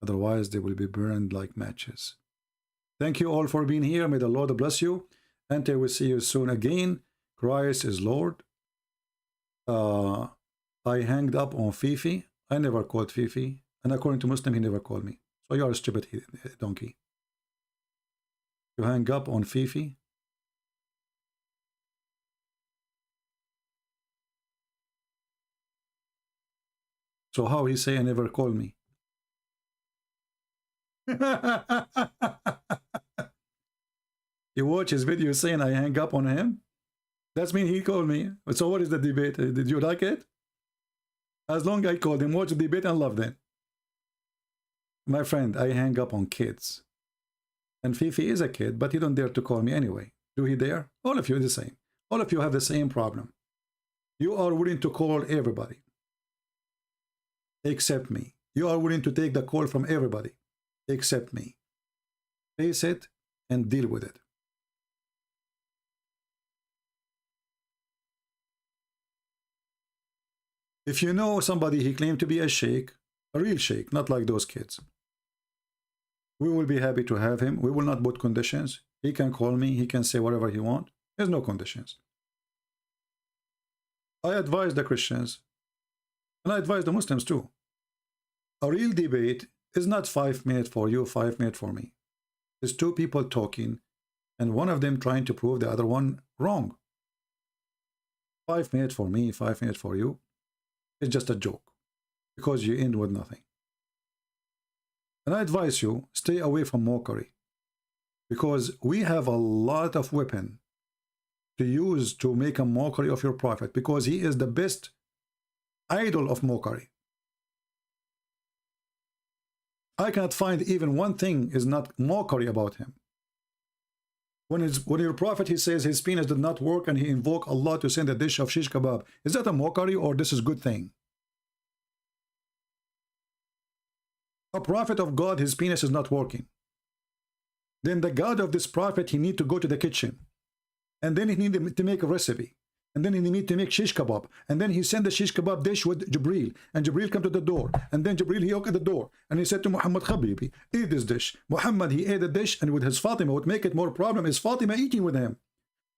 Otherwise, they will be burned like matches. Thank you all for being here. May the Lord bless you. Until we see you soon again. Christ is Lord. I hanged up on Fifi. I never called Fifi. And according to Muslim, he never called me. So you are a stupid donkey. You hang up on Fifi. So how he say I never called me? You watch his video saying I hang up on him? That's mean he called me. So what is the debate? Did you like it? As long as I called him, watch the debate and love them. My friend, I hang up on kids. And Fifi is a kid, but he don't dare to call me anyway. Do he dare? All of you are the same. All of you have the same problem. You are willing to call everybody. Except me. You are willing to take the call from everybody. Except me. Face it and deal with it. If you know somebody he claimed to be a sheikh, a real sheikh, not like those kids, we will be happy to have him. We will not put conditions. He can call me. He can say whatever he wants. There's no conditions. I advise the Christians, and I advise the Muslims too. A real debate is not 5 minutes for you, 5 minutes for me. It's two people talking, and one of them trying to prove the other one wrong. 5 minutes for me, 5 minutes for you. It's just a joke, because you end with nothing. And I advise you, stay away from mockery, because we have a lot of weapon to use to make a mockery of your prophet, because he is the best idol of mockery. I cannot find even one thing is not mockery about him. When your prophet, he says his penis did not work and he invoked Allah to send a dish of shish kebab, is that a mockery or this is a good thing? A prophet of God, his penis is not working. Then the God of this prophet, he need to go to the kitchen. And then he need to make a recipe. And then he need to make shish kebab. And then he sent the shish kebab dish with Jibreel. And Jibreel come to the door. And then Jibreel, he opened the door. And he said to Muhammad, Habibi, eat this dish. Muhammad, he ate the dish. And with his Fatima, what make it more problem is Fatima eating with him.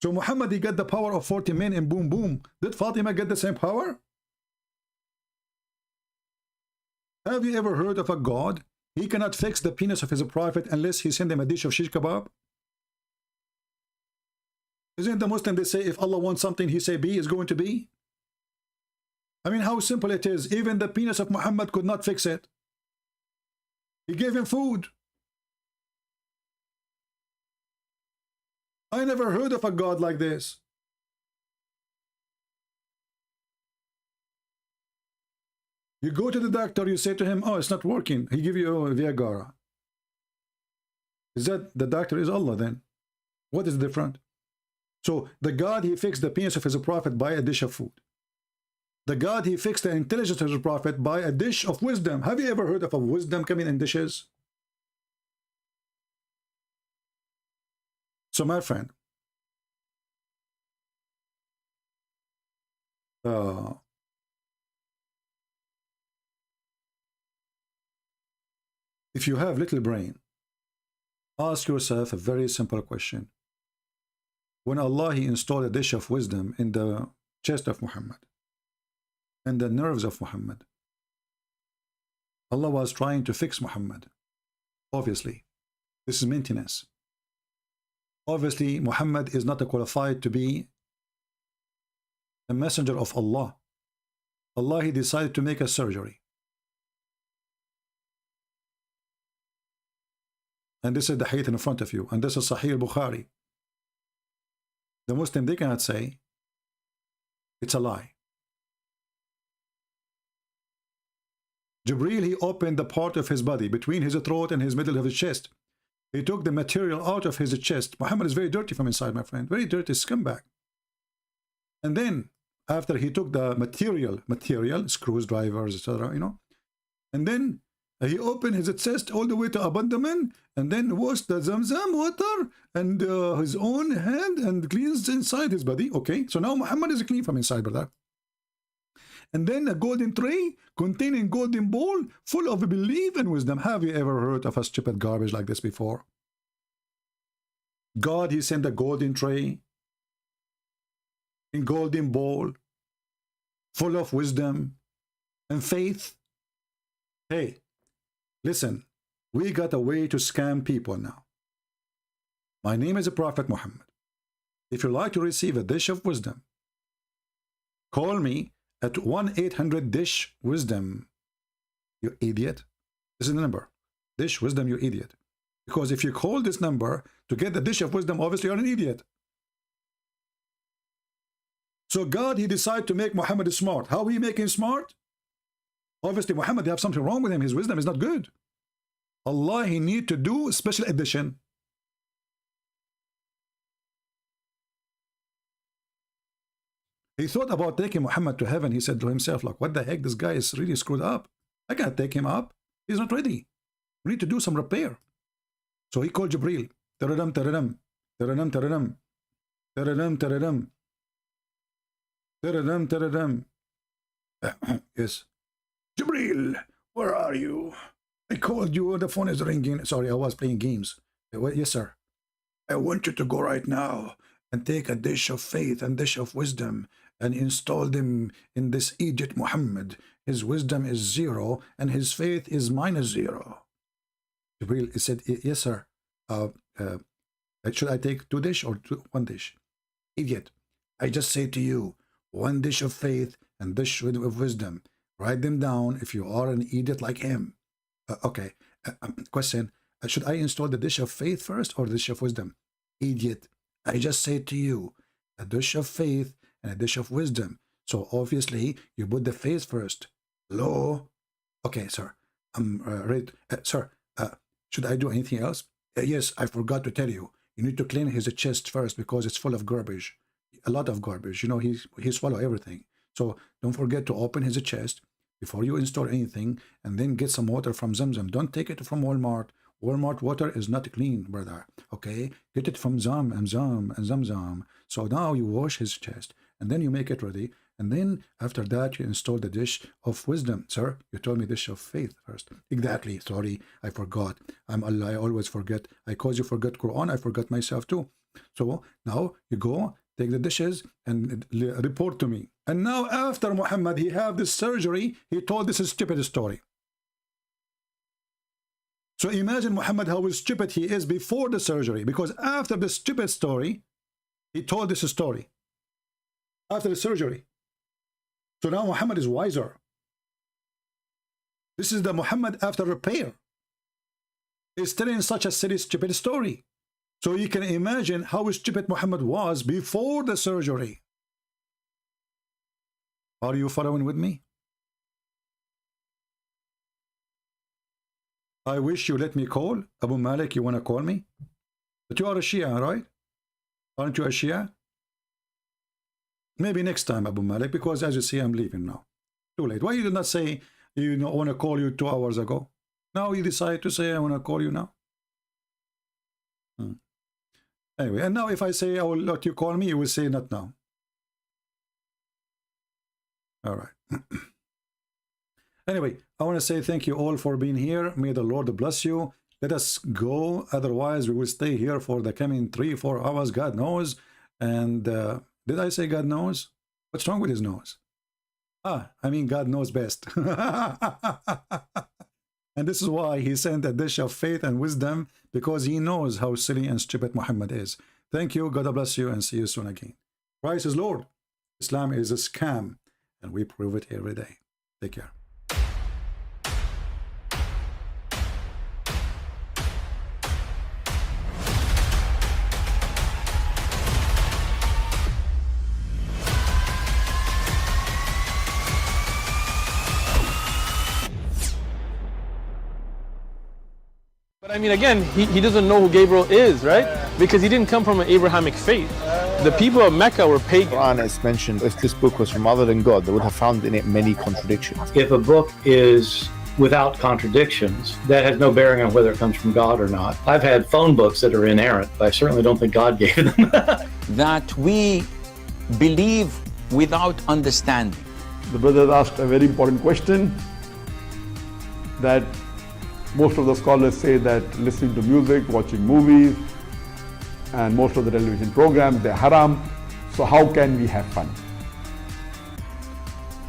So Muhammad, he got the power of 40 men and boom, boom. Did Fatima get the same power? Have you ever heard of a God? He cannot fix the penis of his prophet unless he send him a dish of shish kebab. Isn't the Muslim, they say if Allah wants something, he say be is going to be? I mean, how simple it is. Even the penis of Muhammad could not fix it. He gave him food. I never heard of a God like this. You go to the doctor, you say to him, oh, it's not working. He give you a Viagra. Is that the doctor is Allah then? What is different? So the God, he fixed the penis of his prophet by a dish of food. The God, he fixed the intelligence of his prophet by a dish of wisdom. Have you ever heard of a wisdom coming in dishes? So my friend, if you have little brain, ask yourself a very simple question. When Allah, he installed a dish of wisdom in the chest of Muhammad and the nerves of Muhammad, Allah was trying to fix Muhammad. Obviously, this is maintenance. Obviously, Muhammad is not qualified to be a messenger of Allah. Allah, he decided to make a surgery. And this is the hadith in front of you. And this is Sahih al-Bukhari. The Muslim, they cannot say it's a lie. Jibreel, he opened the part of his body between his throat and his middle of his chest. He took the material out of his chest. Muhammad is very dirty from inside, my friend. Very dirty scumbag. And then, after he took the material, screws, drivers, etc., you know, and then he opened his chest all the way to abdomen, and then washed the Zamzam water and his own hand and cleansed inside his body. Okay, so now Muhammad is clean from inside, brother. And then a golden tray containing golden bowl full of belief and wisdom. Have you ever heard of a stupid garbage like this before? God, he sent a golden tray in golden bowl full of wisdom and faith. Hey, listen, we got a way to scam people now. My name is the Prophet Muhammad. If you'd like to receive a dish of wisdom, call me at 1-800-DISH-WISDOM. You idiot. This is the number. Dish wisdom, you idiot. Because if you call this number to get the dish of wisdom, obviously you're an idiot. So God, he decided to make Muhammad smart. How he make him smart? Obviously Muhammad, they have something wrong with him. His wisdom is not good. Allah, he need to do a special edition. He thought about taking Muhammad to heaven. He said to himself, like, what the heck? This guy is really screwed up. I can't take him up. He's not ready. We need to do some repair. So he called Jibreel. Taradam, taradam. Taradam, taradam. Taradam, taradam. Taradam, taradam. Yes. Jibreel, where are you? I called you. The phone is ringing. Sorry, I was playing games. Yes, sir. I want you to go right now and take a dish of faith and dish of wisdom and install them in this Egypt Muhammad. His wisdom is 0 and his faith is -0. Jibreel said, yes, sir. Should I take 2 dish or 1 dish? Idiot. I just say to you, 1 dish of faith and dish of wisdom. Write them down if you are an idiot like him. Okay. Question. Should I install the dish of faith first or the dish of wisdom? Idiot. I just say to you, a dish of faith and a dish of wisdom. So obviously, you put the faith first. Hello? Okay, sir. I'm ready. Sir, should I do anything else? Yes, I forgot to tell you. You need to clean his chest first because it's full of garbage. A lot of garbage. You know, he swallow everything. So don't forget to open his chest. before you install anything, and then get some water from Zamzam. Don't take it from Walmart. Walmart water is not clean, brother. Okay, get it from Zamzam. So now you wash his chest, and then you make it ready, and then after that you install the dish of wisdom. Sir, you told me dish of faith first. Exactly. Sorry, I forgot. I'm Allah. I always forget. I cause you forget Quran. I forgot myself too. So now you go take the dishes and report to me. And now after Muhammad, he have this surgery. He told this stupid story. So imagine Muhammad how stupid he is before the surgery, because after the stupid story, he told this story after the surgery. So now Muhammad is wiser. This is the Muhammad after repair. He's telling such a silly, stupid story. So you can imagine how stupid Muhammad was before the surgery. Are you following with me? I wish you let me call. Abu Malik, you want to call me? But you are a Shia, right? Aren't you a Shia? Maybe next time, Abu Malik, because as you see, I'm leaving now. Too late. Why you did not say you want to call you 2 hours ago? Now you decide to say I want to call you now? Anyway, and now if I say I will let you call me, you will say not now. All right. Anyway, I want to say thank you all for being here. May the Lord bless you. Let us go. Otherwise, we will stay here for the coming 3-4 hours. God knows. And did I say God knows? What's wrong with his nose? I mean, God knows best. And this is why he sent a dish of faith and wisdom, because he knows how silly and stupid Muhammad is. Thank you. God bless you, and see you soon again. Christ is Lord. Islam is a scam, and we prove it every day. Take care.
But I mean, again, he doesn't know who Gabriel is, right? Because he didn't come from an Abrahamic faith. The people of Mecca were pagan.
Quran is mentioned, if this book was from other than God, they would have found in it many contradictions.
If a book is without contradictions, that has no bearing on whether it comes from God or not. I've had phone books that are inerrant, but I certainly don't think God gave them.
That we believe without understanding.
The brother asked a very important question, that most of the scholars say that listening to music, watching movies, and most of the television programs, they're haram. So how can we have fun?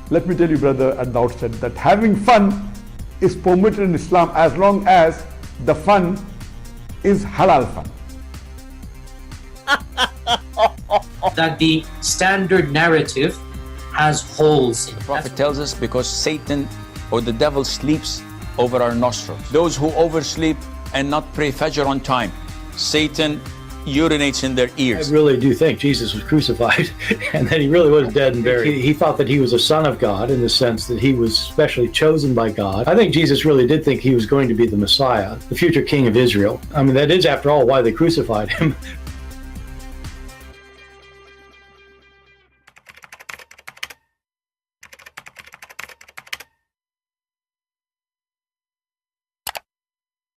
Let me tell you, brother, at the outset, that having fun is permitted in Islam as long as the fun is halal fun.
That the standard narrative has holes in it.
The Prophet tells us because Satan or the devil sleeps over our nostrils. Those who oversleep and not pray Fajr on time, Satan urinates in their ears.
I really do think Jesus was crucified and that he really was dead and buried. He thought that he was a son of God in the sense that he was specially chosen by God. I think Jesus really did think he was going to be the Messiah, the future king of Israel. I mean, that is, after all, why they crucified him.